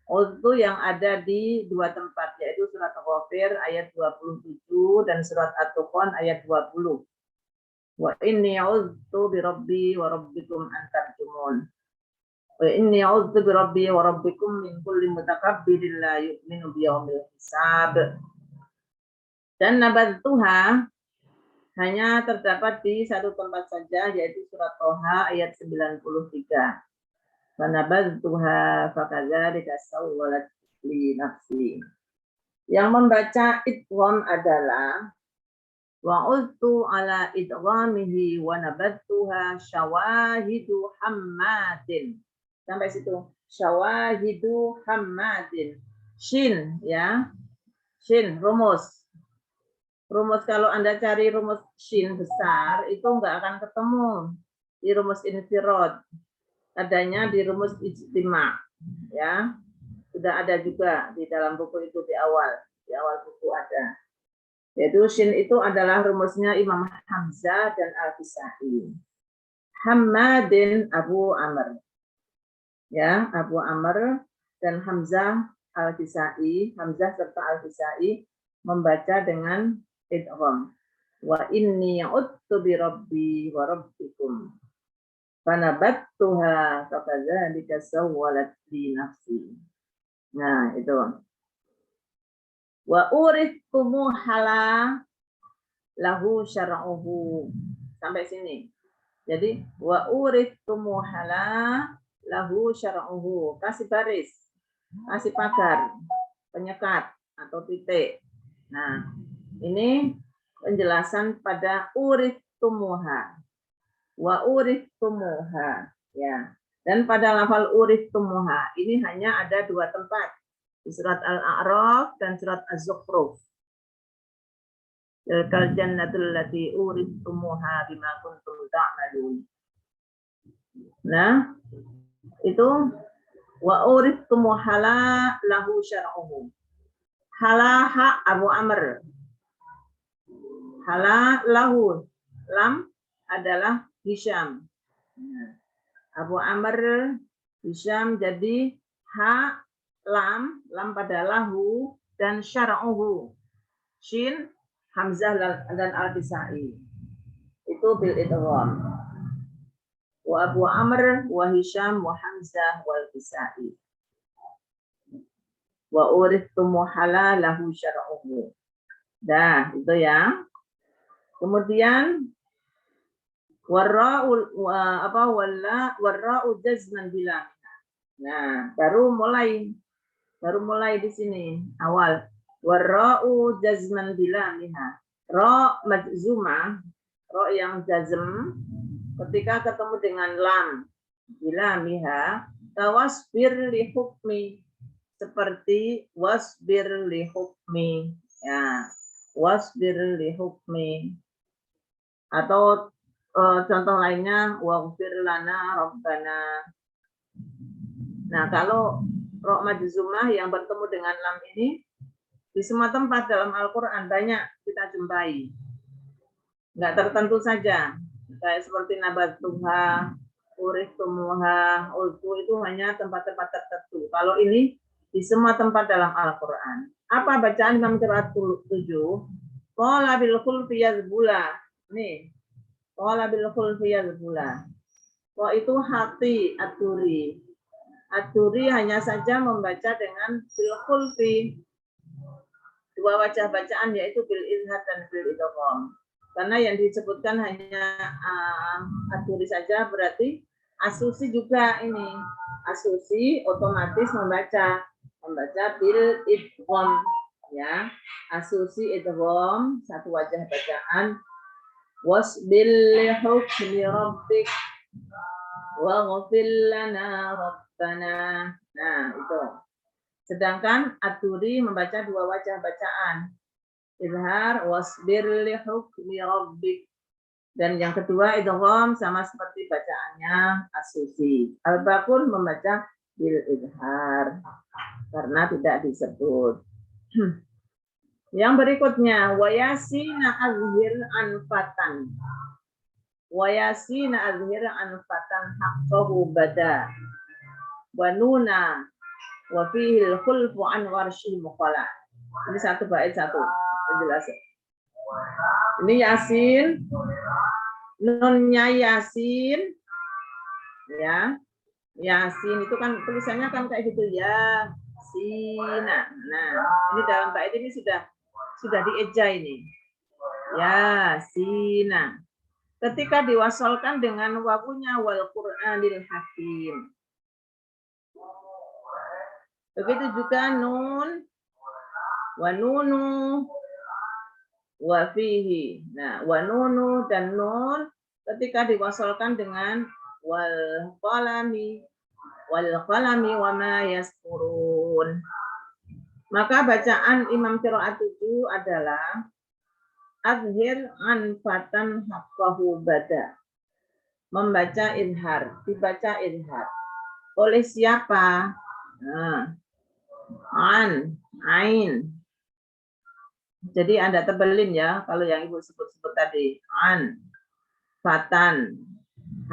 F: Uztu yang ada di 2 tempat, yaitu surat Ghafir ayat 27 dan surat At-Tuqan ayat 20. Wa inni uztu bi rabbi wa rabbikum an tarjumun. Wa inni uztu bi rabbi wa rabbikum min kulli mutakabbirin la yu'minu bi yaumil hisab. Dan nabadtuha hanya terdapat di 1 tempat saja, yaitu surat Toha ayat 93. Fanabadtuha fakadzalika sawwalat li nafsi. Yang membaca idgham adalah wa uztu ala idghamihi wa nabadtuha syawahidu hammadin. Sampai situ. Syawahidu hammadin. Shin ya. Shin rumus. Rumus kalau Anda cari rumus shin besar itu enggak akan ketemu di rumus infirad. Adanya di rumus ijtima ya. Sudah ada juga di dalam buku itu di awal buku ada. Yaitu shin itu adalah rumusnya Imam Hamzah dan Al-Kisai. Hammadin Abu Amr. Ya, Abu Amr dan Hamzah Al-Kisai, Hamzah serta Al-Kisai membaca dengan idgham. Wa inni uttu bi rabbi wa rabbikum. Fanabattuha fakadzalika sawwalat li nafsi. Nah, itu. Wa urithtumu hala lahu syar'uhu. Sampai sini. Jadi wa urithtumu hala lahu syar'uhu. Kasih baris, kasih pagar, penyekat atau titik. Nah, ini penjelasan pada urithumuha. Wa urithumuha, ya. Dan pada lafal urithumuha ini hanya ada 2 tempat, di surat Al-A'raf dan surat Az-Zukhruf. Tilkal jannatul lati urithumuha bima kuntum ta'malun. Nah, itu wa urithumuha lahu syar'uhu. Halaha Abu Amr. Hala lahu. Lam adalah Hisham. Abu Amr, Hisham, jadi ha, lam pada lahu, dan syar'uhu. Shin, Hamzah dan Al-Kisai. Itu bil idgham. Wa Abu Amr, wa Hisham, wa Hamzah, wal Kisai. Wa urithtumu halalahu syar'uhu. Dah, itu ya. Kemudian warra'u jazman bila. Nah, baru mulai di sini awal. Warra'u jazman bila minha. Ra majzumah, ra yang jazm ketika ketemu dengan lam bila miha, tawasbir li hukmi, seperti wasbir li hukmi, ya, wasbir li hukmi. Atau contoh lainnya waghfir lana rabbana. Nah, kalau ra majzumah yang bertemu dengan lam ini di semua tempat dalam Al-Qur'an banyak kita jumpai. Enggak tertentu saja. Kayak seperti nabatuha, urithumuha, ultu, itu hanya tempat-tempat tertentu. Kalau ini di semua tempat dalam Al-Qur'an. Apa bacaan Imam Qiraat 7? Qala bil khulfi yazbula. Nih. Qala bil khulfi yazbula. Wa itu hati At-Turi. At-Turi hanya saja membaca dengan bil khulfi. 2 wajah bacaan yaitu bil izhar dan bil idgham. Karena yang disebutkan hanya At-Turi saja, berarti As-Susi juga ini. As-Susi otomatis membaca bil idgham, ya. As-Susi idgham 1 wajah bacaan. Wasbil li hukmi rabbik waghfir lana rabbana. Nah, itu. Sedangkan At-Turi membaca 2 wajah bacaan. Izhar wasbir li hukmi rabbik. Dan yang kedua idgham sama seperti bacaannya As-Susi. Al-Baqur membaca bil izhar karena tidak disebut. Yang berikutnya wayasina azhir anfatan. Wayasina azhir anfatan haqqahu bada. Wa nuna wa fihi al-khulfu an warshi muqala. Ini 1 bait 1 penjelasan. Ini Yasin, nunnya Yasin, ya. Yasin itu kan tulisannya kan kayak gitu ya. Sina. Nah, ini dalam bait ini sudah dieja ini. Ya, Sina. Ketika diwasolkan dengan wakunya wal Qur'anil Hakim. Begitu juga nun, wa nunu, wa fihi. Nah, wa nunu dan nun ketika diwasolkan dengan wal qalami wa ma yasturun. Maka bacaan Imam Qiraat 7 adalah azhir anfatan haqqahu bada. Membaca izhar, dibaca izhar. Oleh siapa? Nah, ain. Jadi Anda tebelin ya, kalau yang Ibu sebut-sebut tadi. An, fatan,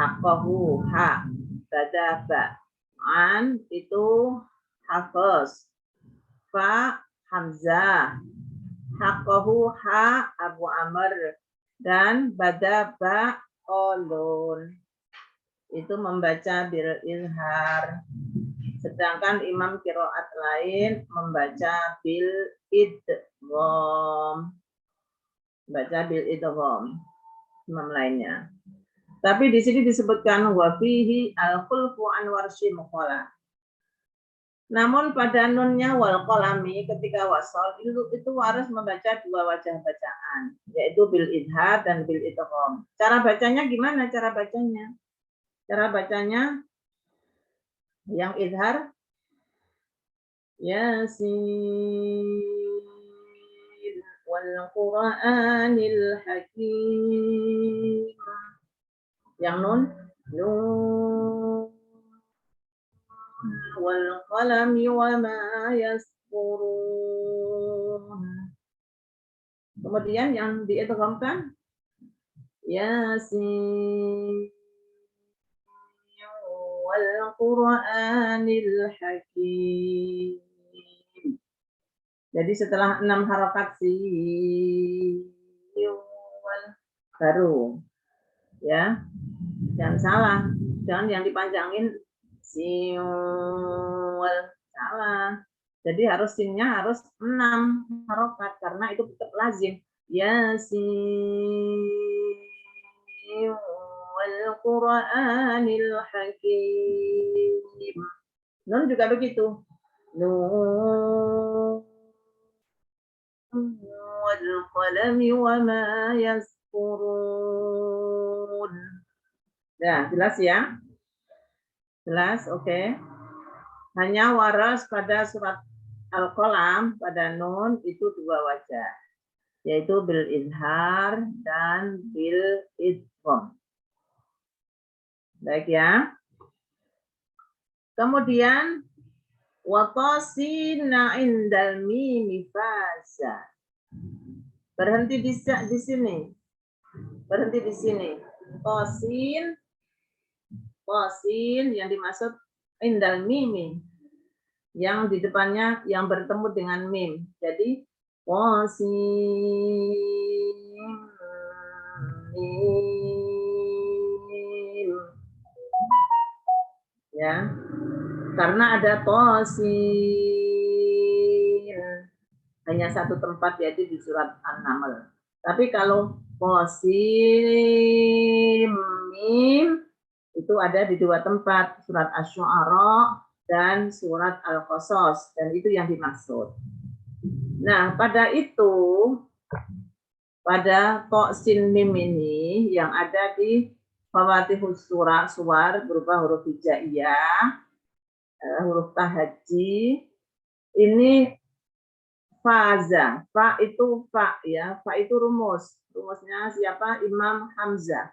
F: haqqahu, ha, bada, ba. An itu hafaz. Fa, Hamzah. Haqqahu, ha, Abu Amr. dan bada ba'olun itu membaca bil izhar. Sedangkan imam qiraat lain membaca bil idgham. Baca bil idgham. Imam lainnya. Tapi di sini disebutkan wa fihi al-khulfu an warshi muqala. Namun pada nunnya wal qalami ketika wasal itu harus membaca dua wajah bacaan, yaitu bil izhar dan bil idgham. Cara bacanya gimana? Cara bacanya yang izhar Yasin wal Qur'anil Hakim. Yang nun wal qalami wa ma yasturun. Kemudian yang diidghamkan Yasin wal Qur'anil Hakim. Jadi setelah 6 harokat baru ya, jangan salah, jangan yang dipanjangin siwal, salah. Jadi harus sinnya harus 6 harokat karena itu tetap lazim. Yasin wal Qur'anil Hakim. Nun juga begitu. Nun wal qalami wa ma yasturun. Ya, jelas ya? Jelas, oke. Hanya waras pada surat Al-Qalam pada nun itu dua wajah, yaitu bil izhar dan bil idgham. Baik ya. Kemudian Waqasina indal mimi faza. Berhenti di sini. Berhenti di sini. Qasin yang dimaksud indal mimi. Yang di depannya yang bertemu dengan mim. Jadi qasin mim. Ya. Karena ada tosin hanya satu tempat yaitu di surat An-Naml. Tapi kalau tosin mim itu ada di dua tempat, surat Asy-Syu'ara dan surat Al-Qasas, dan itu yang dimaksud. Nah, pada tosin mim ini yang ada di Fawatihus suwar berupa huruf hijaiyah, huruf tahaji, ini faza, fa itu ya, fa itu rumusnya siapa? Imam Hamzah.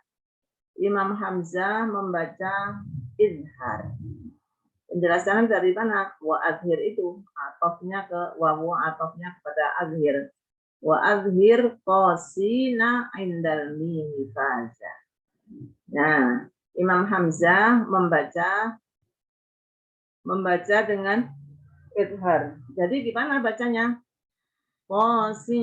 F: Imam Hamzah membaca izhar. Penjelasan dari mana? Wa azhir itu atofnya ke wawu, atofnya kepada azhir. Wa azhir qasina indal mimi faza. Nah, Imam Hamzah membaca dengan izhar. Jadi gimana bacanya? Qasin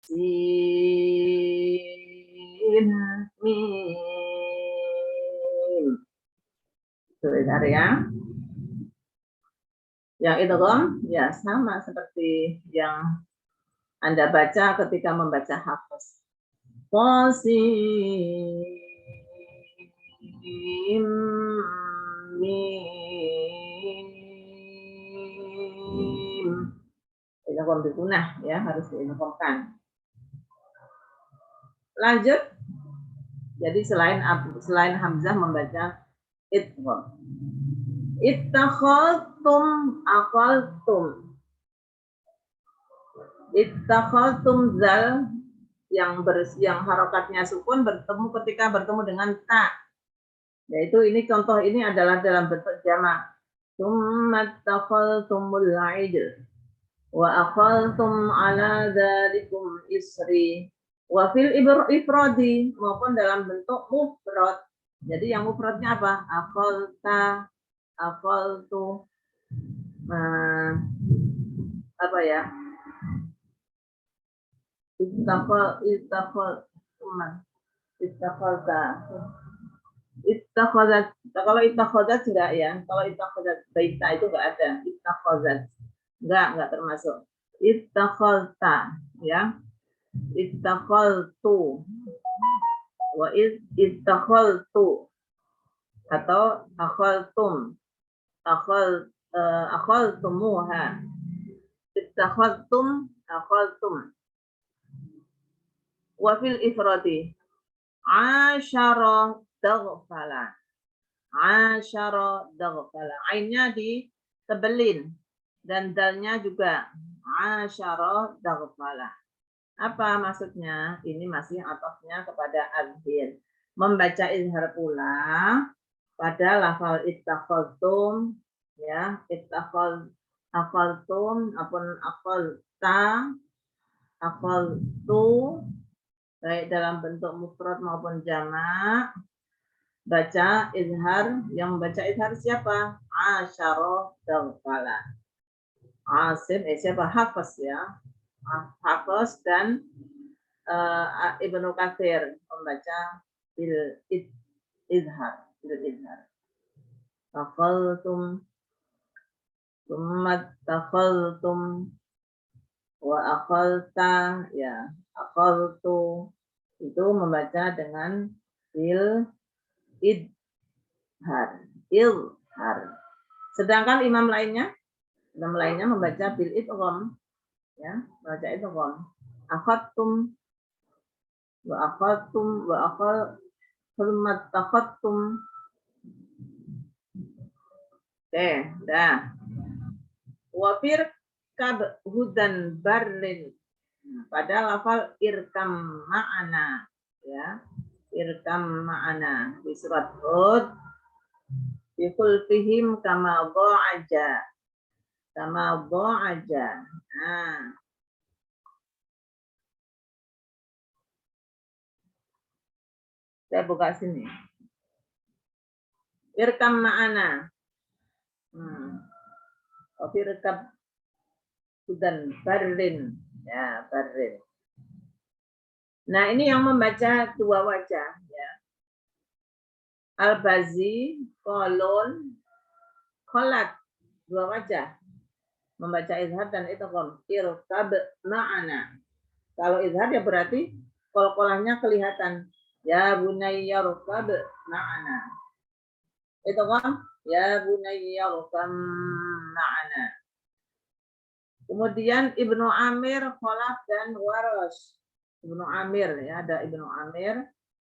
F: sin mim. Itu ya. Yang idgham ya sama seperti yang Anda baca ketika membaca Hafs. Qasim mim. Idgham bigunah ya, harus diidghamkan. Lanjut. Jadi selain Hamzah membaca idgham. Ittakhadtum aqaltum. Ittakhadtum zal yang harokatnya sukun ketika bertemu dengan ta. Yaitu ini contoh ini adalah dalam bentuk jamak. Tsumma takhadtumul ijl wa aqaltum ala dzalikum isri. Wa fil ifradi maupun dalam bentuk mufrad. Jadi yang mufradnya apa? Aqalta, aqaltu. apa ya? Ittakhazat. Kalau ittakhazat enggak ya. Kalau ittakhazat baita itu enggak ada. Ittakhazat. Enggak termasuk. Ittakhazta ya. Ittakhaltu. Wa ittakhaltu atau akhaltum. Akhaltumuha. Ittakhaltum akhaltum. Wa fil ifradi asyara daghfala. Asyara daghfala. Ainnya ditebelin dan dalnya juga asyara daghfala. Apa maksudnya? Ini masih atofnya kepada azhir. Membaca izhar pula pada lafal ittakhadtum ya, akhaltum apun akhalta, akhaltu baik dalam bentuk mufrad maupun jamak. Baca izhar, yang membaca izhar siapa? Asyara daghfala. Asim siapa? Hafiz ya. Hafiz dan Ibnu Katsir membaca bil izhar. Takhaltum summa takhaltum wa akhalta ya, akhaltu itu membaca dengan bil idhar. Sedangkan imam lainnya membaca bil idgham ya, membaca idgham. Akhadtum wa akhadtum wa summa takhattum. Oke, dah. Wafir kab hudan barlin. Pada lafal irkam ma'ana ya. Irkam ma'ana di surat Hud. Bi khulfihim kama dha'aja. Kama dha'aja. Nah. Saya buka sini. Irkam ma'ana. Firkab dan barlin ya, barlin. Nah, ini yang membaca dua wajah ya. Al-Bazi, Kolon, Kholat, dua wajah. Membaca izhar dan idgham. Irkab ma'ana. Kalau izhar ya berarti kol-kolahnya kelihatan. Ya bunayya rukab ma'ana. Idgham ya bunayya rukam ma'ana. Kemudian Ibnu Amir, Khalaf dan Waras. Ibnu Amir ya, ada Ibnu Amir,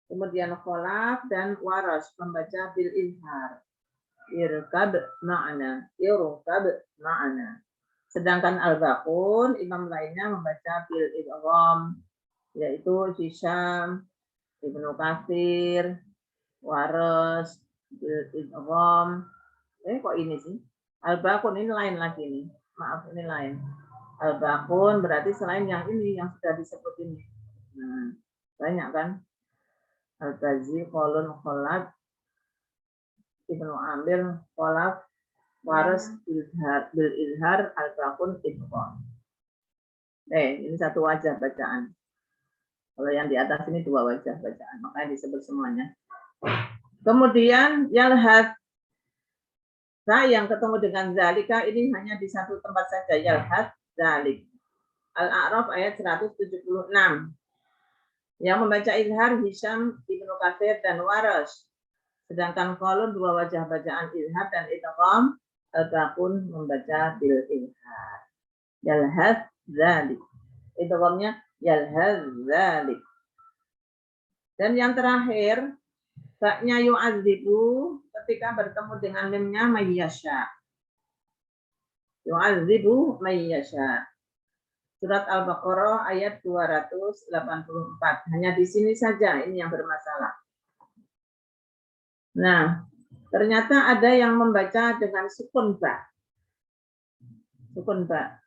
F: kemudian Khalaf dan Waras membaca bil izhar. Irkab ma'ana, irkab ma'ana. Sedangkan Al-Baqun, imam lainnya membaca bil idgham, yaitu Hisham, Ibnu Katsir, Waras, bil idgham. Kok ini sih? Al-Baqun ini lain lagi nih. Maaf, ini lain. Al-Baqun berarti selain yang ini yang sudah disebut ini. Nah, banyak kan? Al-Bazi, Kolon, Khalaf, Ibnu Amir, Khalaf, Waras, bil izhar, Al-Baqun, idgham. Ini satu wajah bacaan. Kalau yang di atas ini dua wajah bacaan, makanya disebut semuanya. Kemudian yalhad. Nah, yang ketemu dengan zalika ini hanya di satu tempat saja, yalhad zalik. Al-A'raf ayat 176. Yang membaca izhar Hisham, Ibnu Katsir dan Waras. Sedangkan Qalun dua wajah bacaan izhar dan idgham, Al-Baqun membaca bil izhar. Yalhad zalik. Idghamnya yalhad zalik. Dan yang terakhir baknya yu'adzibu ketika bertemu dengan mimnya mayyasha. Yu'adzibu mayyasha. Surat Al-Baqarah ayat 284. Hanya di sini saja ini yang bermasalah. Nah, ternyata ada yang membaca dengan sukun ba. Sukun ba.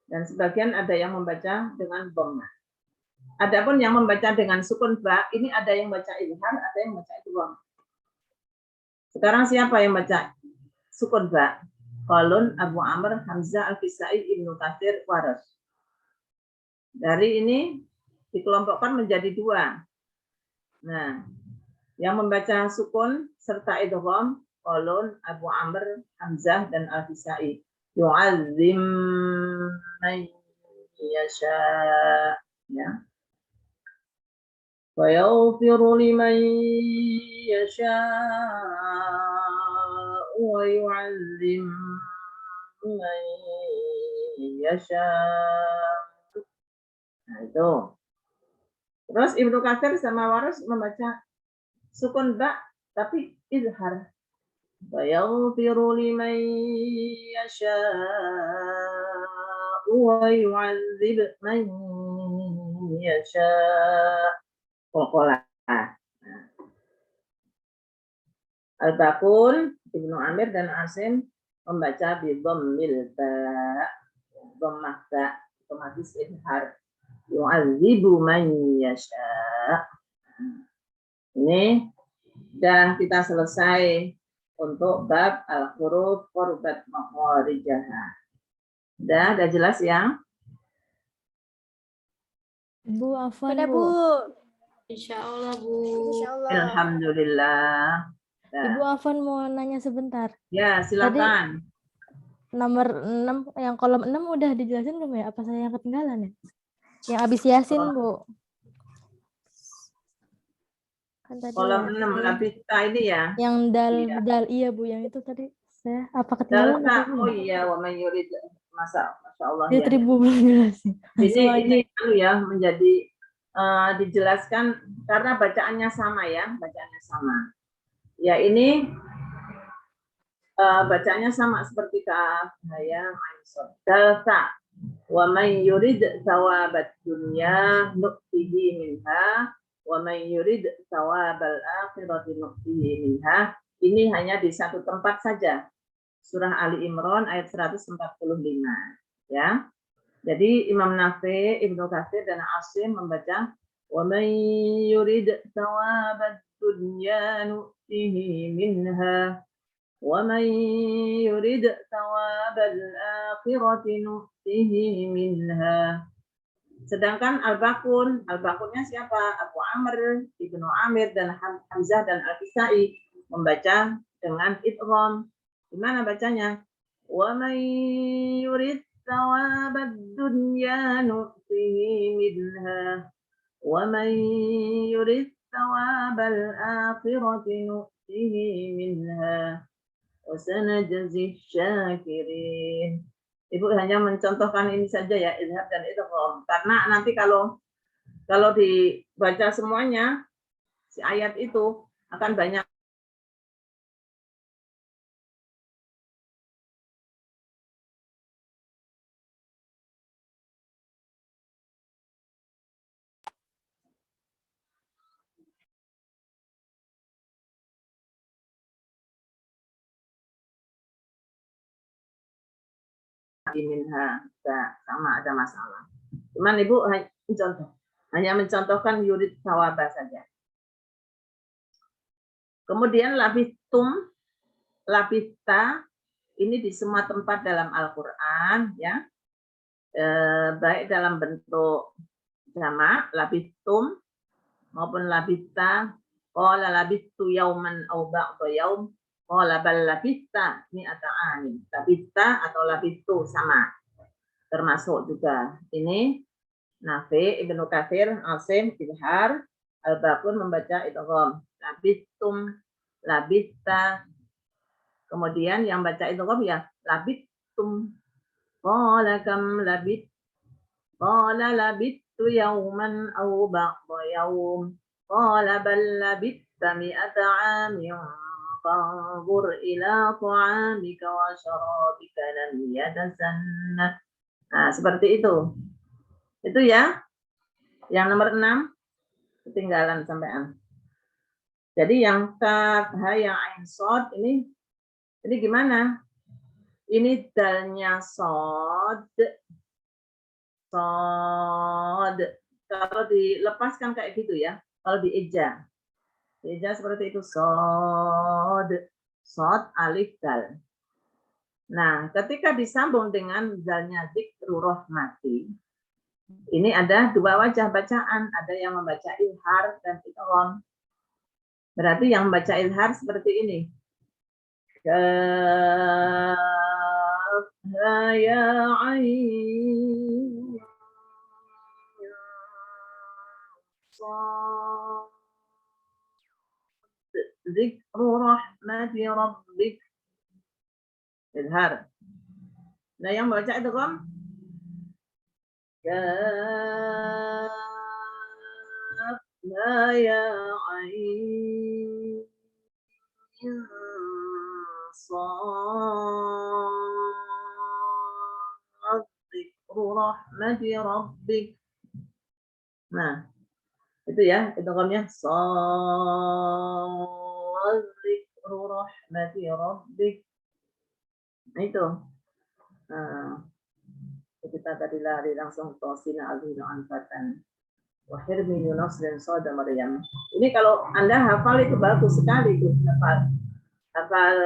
F: Dan sebagian ada yang membaca dengan dhammah. Adapun yang membaca dengan sukun ba, ini ada yang baca izhar, ada yang baca idgham. Sekarang siapa yang baca sukun ba? Qalun, Abu Amr, Hamzah, Al-Kisai, Ibnu Katsir, Waras. Dari ini dikelompokkan menjadi dua. Nah, yang membaca sukun serta idgham qalun, Abu Amr, Hamzah, dan Al-Kisai. Yu'azzim man yasha. Ya. Wa yaghfiru liman yasha wa yu'azzim man yasha. Nah, itu. Terus Ibnu Katsir sama Waras membaca sukun ba tapi izhar. Wa yaghfiru liman yasha wa yu'adzib man yasha. Qalqalah. Al-Baqun, Ibnu Amir dan Asim membaca bi dhammil ba. Dhammah ba otomatis izhar. Yu'adzibu man yasha. Ini dan kita selesai untuk bab al-huruf qurbat makharijaha. Udah jelas ya?
C: Bu, afwan
G: Udah,
C: Bu.
G: Bu.
B: Insya Allah, Bu.
G: Insyaallah.
F: Alhamdulillah.
C: Ibu afwan mau nanya sebentar.
F: Ya, silakan.
C: Nomor 6, yang kolom 6 udah dijelasin belum ya? Apa saya yang ketinggalan ya? Yang habis Yasin, Bu. Kan tadi
F: Kolom
C: ya,
F: 6 Labista ini ya.
C: yang dal
F: Iya.
C: dal iya Bu, yang itu tadi saya apa ketinggalan?
F: Dalsa,
C: atau
F: oh
C: belum?
F: iya, wa man yurid, Masya Allah
C: Dia
F: ya.
C: tadi Bu belum jelasin.
F: Ini ya menjadi dijelaskan karena bacaannya sama ya, bacaannya sama. Ya ini bacaannya sama seperti kaf, ya, dalsa. Wa man yurid thawabat dunya nu'tihi minha wa man yurid thawabal akhirati nu'tihi minha. Ini hanya di satu tempat saja. Surah Ali Imran ayat 145 ya. Jadi Imam Nafi, Ibnu Katsir dan Asim membaca wa man yurid thawabad dunya nu'tihi minha wa man yurid thawabal akhirati nu'tihi minha. Sedangkan Al-Baqunnya siapa? Abu Amr, Ibnu Amir dan Hamzah dan Al-Kisai membaca dengan idgham. Gimana bacanya? Wa man yurid thawabad dunya nu'tihi minha wa man yurid thawabal akhirati nu'tihi minha wa sanajzi syakirin. Ibu hanya mencontohkan ini saja ya, izhar dan idgham. Karena nanti kalau dibaca semuanya si ayat itu akan banyak minha, sama ada masalah. Cuman Ibu hanya mencontohkan yurid sawaba saja. Kemudian labistum, labista ini di semua tempat dalam Al-Qur'an ya. Baik dalam bentuk jamak labistum maupun labista, qala labistu yauman aw ba'da yaum, qala bal labista mi'ata amin. Labista atau labistu sama. Termasuk juga ini Nafi, Ibnu Katsir, Asim, Izhar, Al-Baqun membaca idgham. Labistum, labista. Kemudian yang baca idgham ya labistum. Qala kam labit. Qala labistu yauman aw ba'da yaum. Qala bal labitta mi'ata amin. Fanzur ila ta'amika wa syarabika lam yatasanna. Nah, seperti itu. Itu ya. Yang nomor 6 ketinggalan sampean. Jadi yang kaf, ha, yang ain, shad ini gimana? Ini dalnya shad. Shad. Kalau dilepaskan kayak gitu ya. Kalau dieja. Dieja seperti itu. Shad. Shad alif dal. Nah, ketika disambung dengan zalnya dzikru rahmati, ini ada dua wajah bacaan. Ada yang membaca izhar dan idgham. Berarti yang membaca izhar seperti ini. Kafha ya ain sad. Dzikru rahmati rabbik. Izhar. Nah, yang membaca idgham كافها يا عين صاد ذكر رحمة ربك. Nah, itu ya, idghamnya صاد ذكر رحمة ربك. Nah, itu. Nah, kita tadi lari langsung tosina azhina anfatan wahirmi Yunus dan Soda Maryam. Ini kalau Anda hafal itu bagus sekali tuh, hafal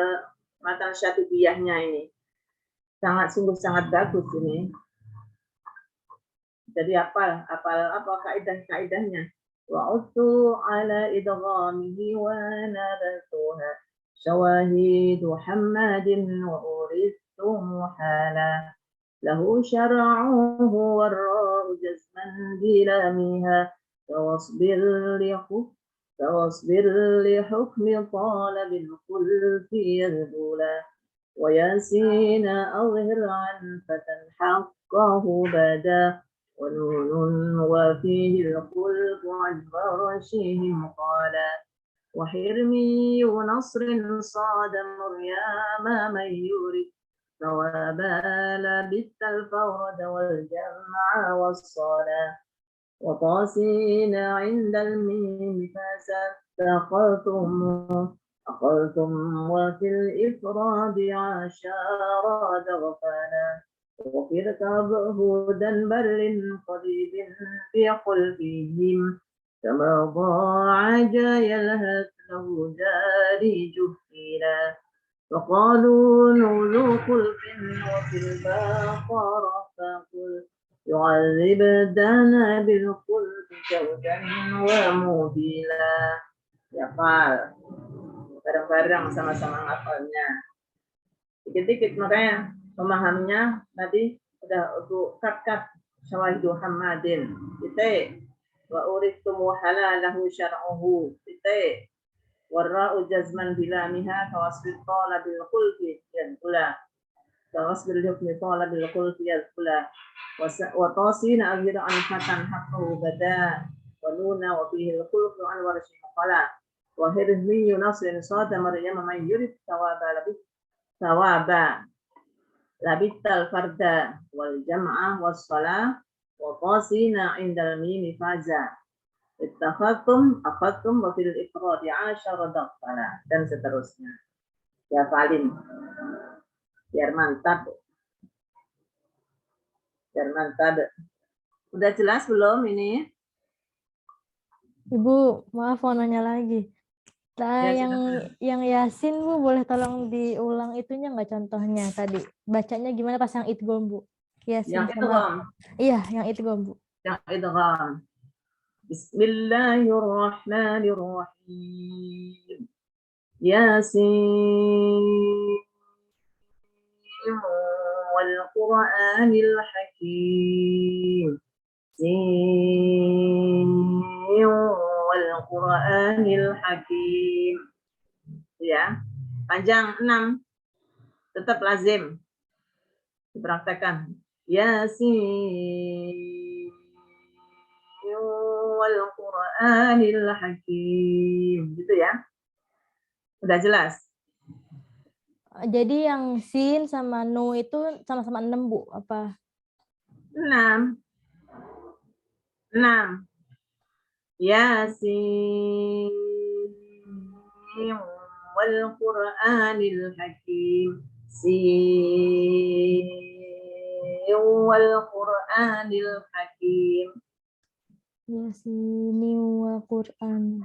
F: matan syatibiyahnya ini. Sungguh sangat bagus ini. Jadi hafal apa kaidah-kaidahnya. Wa'udtu ala idghamihi wa nabathuha syawahidu Muhammadin wa uridtu muhala. له شرعه والراء جزما بلامها فواصبر لحكم طالب الخلف يذبلا وياسين أظهر عن فتى حقه بدا ونون وفيه الخلف عن فرشهم قالا وحرمي نصر صاد مريم من يرد ثوابا لبث الفرد والجمع والصلاة وطاسين عند الميم أقلتم وفي الإفراد عشارا دغفانا وفي اركب هدى بر قريب بخلفهم كما ضاع يلهث له جاري جهيلا وقالوا نولو خلف وفي البقرة فقل يعذب دنا بالخلف كودا ومبيلا. Hafal bareng-bareng sama-sama ngafalnya dikit-dikit, makanya pemahamnya tadi udah untuk kat syawahidu Muhammadin titik wa uridtu halalahu syar'uhu titik warra'u jazman bilamiha kawasbir talabil khulfi yadkhula kawasbir hukmi talabil khulfi yadkhula wa tasina aghira an fatan haqqu bada wa nuna wa fihi al-khulfu an warshi qala wa hirmi nasrin sada maryam man yurid thawaba labital farda wal jam'a was salah wa tasina indal mimi faza akhadtum wa fil ifradi 'ashara daqala dan seterusnya. Ya Falin. Biar mantap. Udah jelas belum ini?
C: Ibu, maaf mau nanya lagi. Nah,
F: Ya,
C: yang Yasin Bu, boleh tolong diulang itunya nggak contohnya tadi? Bacanya gimana pas yang idgham Bu? Yasin
F: yang
C: sama iya, yang idgham Bu.
F: Yang idgham. Bismillahirrahmanirrahim. Yasin wal Qur'anil Hakim. Sin wal Qur'anil Hakim. Ya, panjang 6. Tetap lazim dipraktekkan. Yasin wal Qur'anil Hakim. Gitu ya. Udah jelas?
C: Jadi yang sin sama nu itu sama-sama 6 Bu, apa?
F: 6. Yasin wal Qur'anil Hakim. Sin wal Qur'anil Hakim.
C: Yasin wal Qur'an.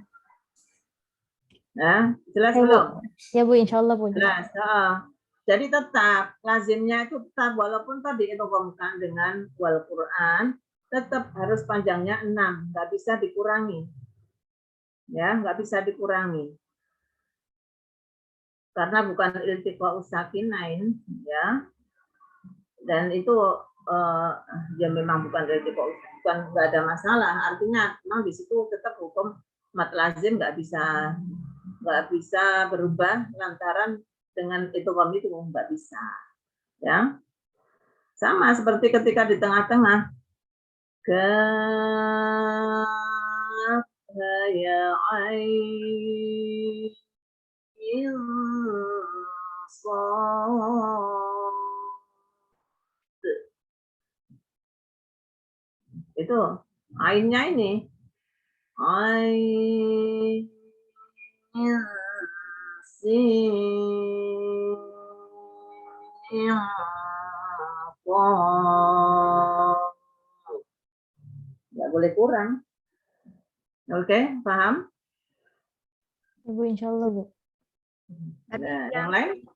F: Nah, jelas
C: Ya, Bu.
F: belum?
C: Ya Bu, insya Allah Bu.
F: Jelas. Jadi tetap lazimnya itu tetap walaupun tadi idghamkan dengan wal Quran, tetap harus panjangnya 6, nggak bisa dikurangi. Ya, nggak bisa dikurangi. Karena bukan iltiqa usakinain, ya. Dan itu ya memang bukan iltiqa bukan nggak ada masalah. Artinya memang di situ tetap hukum mat lazim nggak bisa berubah lantaran dengan idgham itu nggak bisa, ya. Sama seperti ketika di tengah-tengah kaf ya ain shad. Itu ainnya ini ain sin nggak boleh kurang. Oke, paham?
C: Ibu, insya Allah, Bu.
F: Ada yang lain?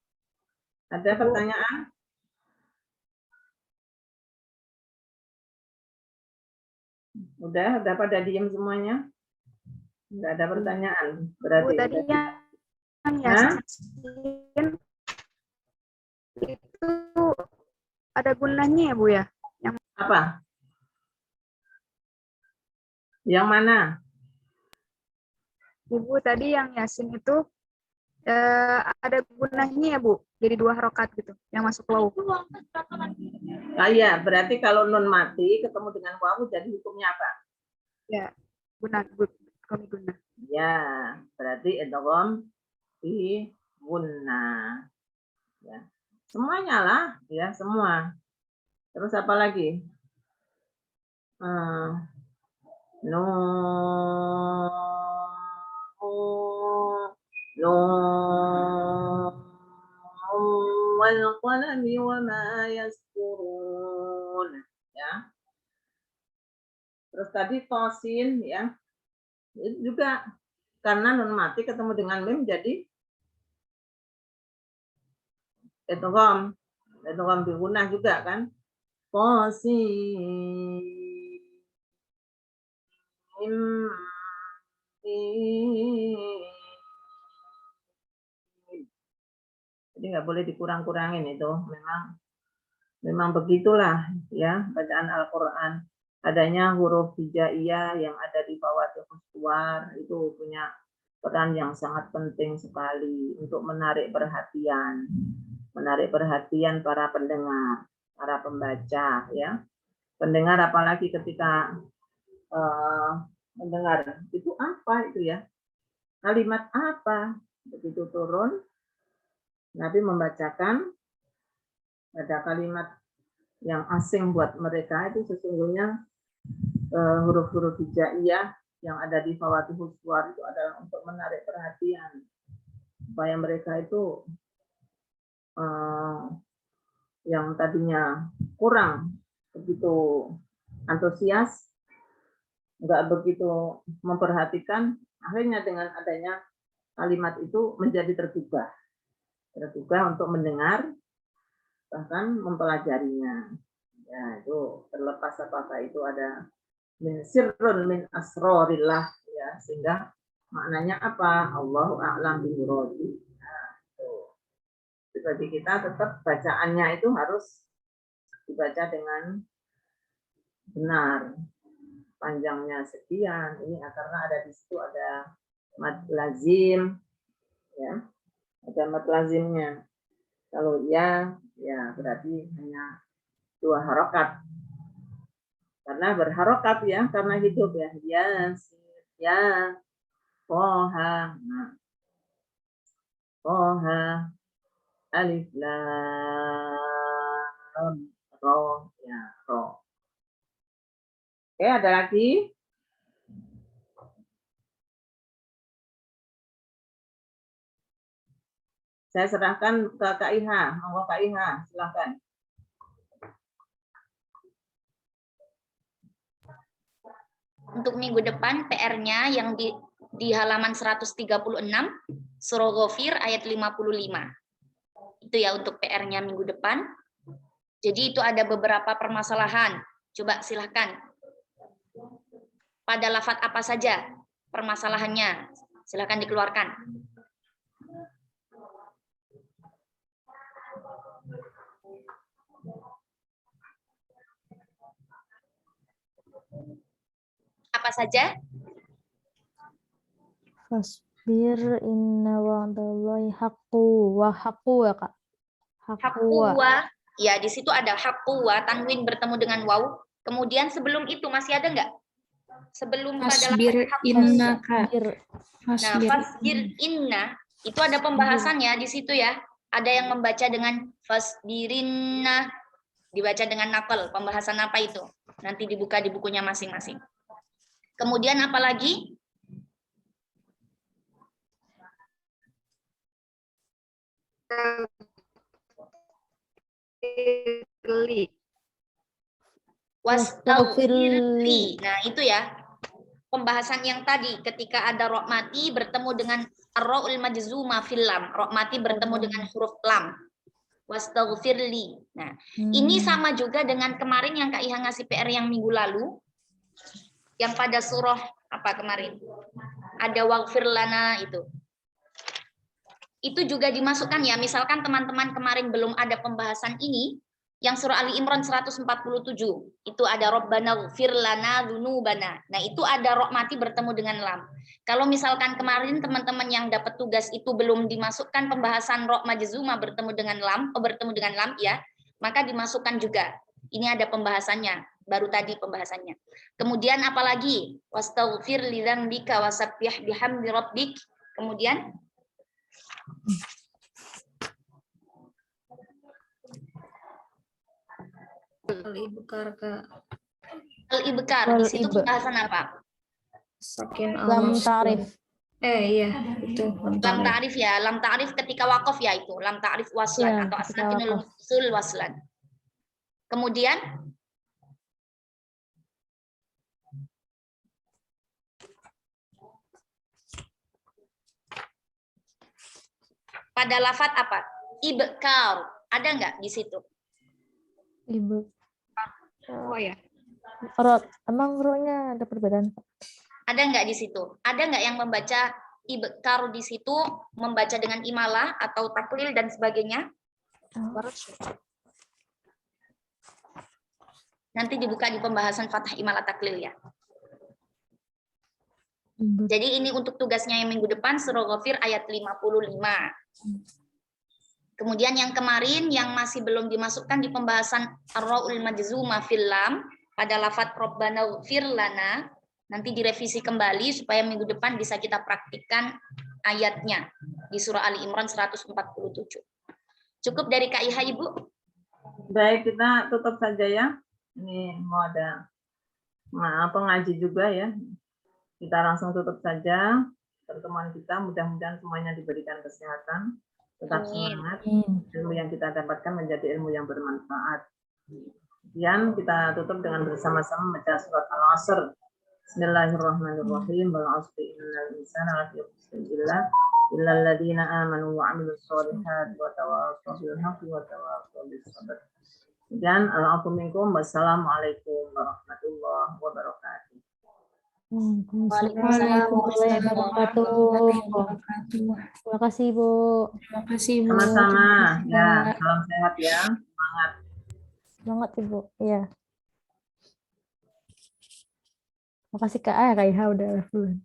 F: Ada pertanyaan? Udah pada diem semuanya? Nggak ada pertanyaan. Berarti
A: Bu, tadi yang Yasin itu ada gunanya ya, Bu ya?
F: apa? Yang mana?
A: Ibu tadi yang Yasin itu ada gunanya ya, Bu? Jadi 2 harokat gitu, yang masuk lauk.
F: Ah, iya, berarti kalau nun mati ketemu dengan wawu jadi hukumnya apa?
A: Ya, guna.
F: Ya, berarti idgham fi gunna. Ya. Semuanya lah, ya semua. Terus apa lagi? Wal qalami wa ma yasturun. Ya. Terus tadi tosin, ya. Itu juga karena nun mati ketemu dengan mim jadi idgham bi gunnah juga kan. Tosin. Jadi nggak boleh dikurang-kurangin itu. Memang begitulah ya bacaan Al-Quran. Adanya huruf hijaiyah yang ada di Fawatihus Suwar itu punya peran yang sangat penting sekali untuk menarik perhatian para pendengar, para pembaca, ya. Pendengar apalagi ketika mendengar itu apa itu ya, kalimat apa, begitu turun Nabi membacakan ada kalimat yang asing buat mereka itu sesungguhnya huruf-huruf hijaiyah yang ada di Fawatihus Suwar itu adalah untuk menarik perhatian supaya mereka itu yang tadinya kurang begitu antusias, nggak begitu memperhatikan, akhirnya dengan adanya kalimat itu menjadi tergugah untuk mendengar bahkan mempelajarinya. Ya, itu terlepas apakah itu ada min sirrun min asrorillah, ya, sehingga maknanya apa? Allahu a'lam bimuradi. Nah, jadi kita tetap bacaannya itu harus dibaca dengan benar. Panjangnya sekian, ini karena ada di situ ada mad lazim, ya, ada mad lazimnya. Kalau ya berarti hanya 2 harokat. Karena berharokat ya, karena hidup ya. Ya, Toha, nah, Toha, alif lam, ro, ya, ro. Oke, ada lagi? Saya serahkan ke Kak Iha. Monggo Kak Iha, silakan.
B: Untuk minggu depan PR-nya yang di halaman 136 surah Ghafir ayat 55. Itu ya untuk PR-nya minggu depan. Jadi itu ada beberapa permasalahan. Coba silahkan. Pada lafadz apa saja permasalahannya? Silahkan dikeluarkan. Apa saja?
C: Fasbir inna wa'dallahi haqqu wa haqqu ya Kak. Haqqu wa.
B: Hakuwa. Ya, di situ ada hakuwa, tanwin bertemu dengan waw. Kemudian sebelum itu masih ada nggak? Sebelum pada
E: Fasbir
B: lafadz
E: innaka.
C: Fasbir.
B: Nah, fasbir inna itu ada pembahasannya di situ ya. Ada yang membaca dengan fasbirinna, dibaca dengan naqal. Pembahasan apa itu? Nanti dibuka di bukunya masing-masing. Kemudian apa lagi? Wastaghfirli. Nah, itu ya. Pembahasan yang tadi ketika ada ra mati bertemu dengan ar-ra'ul majzuma fil lam. Ra mati bertemu dengan huruf lam. Wastaghfirli. Nah, ini sama juga dengan kemarin yang Kak Iha ngasih PR yang minggu lalu. Yang pada surah apa kemarin? Ada waghfir lana itu. Itu juga dimasukkan ya. Misalkan teman-teman kemarin belum ada pembahasan ini, yang surah Ali Imran 147 itu ada Rabbana ighfir lana dzunubana. Nah, itu ada ra mati bertemu dengan lam. Kalau misalkan kemarin teman-teman yang dapat tugas itu belum dimasukkan pembahasan ra majzuma bertemu dengan lam ya, maka dimasukkan juga. Ini ada pembahasannya, baru tadi pembahasannya. Kemudian apalagi? Wastaghfir lidzambika wasabbih bihamdi rabbik. Kemudian
E: Al-ibkar Kak.
B: al-ibkar di situ pembahasan apa?
E: Sakin
C: Lam ta'rif.
E: Iya, itu.
B: Lam ta'rif ya, lam ta'rif ketika waqaf ya itu, lam ta'rif waslan
C: Ya,
B: atau
C: ketika
B: asnafinul
C: waqaf.
B: usul waslan. Kemudian pada lafadz apa? Ibkar. Ada nggak di situ?
C: Ibu.
A: Oh ya.
C: Rot. Emang ro-nya ada perbedaan?
B: Ada nggak di situ? Ada nggak yang membaca ibkar di situ, membaca dengan imalah atau taklil dan sebagainya? Nanti dibuka di pembahasan fathah imalah taklil ya. Jadi ini untuk tugasnya yang minggu depan surah Ghafir ayat 55. Kemudian yang kemarin yang masih belum dimasukkan di pembahasan ar-ra'ul majzuma fil lam pada lafadz Rabbana ighfir lana, nanti direvisi kembali supaya minggu depan bisa kita praktikkan ayatnya di surah Ali Imran 147. Cukup dari Kak Iha, Ibu?
F: Baik, kita tutup saja ya. Ini mau ada pengaji juga ya. Kita langsung tutup saja pertemuan kita. Mudah-mudahan semuanya diberikan kesehatan. Tetap semangat. Ilmu yang kita dapatkan menjadi ilmu yang bermanfaat. Kemudian kita tutup dengan bersama-sama membaca surat Al-Asr. Bismillahirrahmanirrahim. Wal 'asri innal insana lafi khusr illal ladzina amanu wa 'amilus sholihati wa tawassaw bil haqqi wa tawassaw bis sabr. Dan al-'afwu minkum. Wassalamualaikum warahmatullahi wabarakatuh.
C: Waalaikumsalam warahmatullahi wabarakatuh. Terima kasih, Bu.
E: Terima kasih, Bu.
F: Sama-sama. Ya, salam sehat ya. Semangat.
C: Semangat, Ibu. Iya. Makasih Kak Iha udah duluan.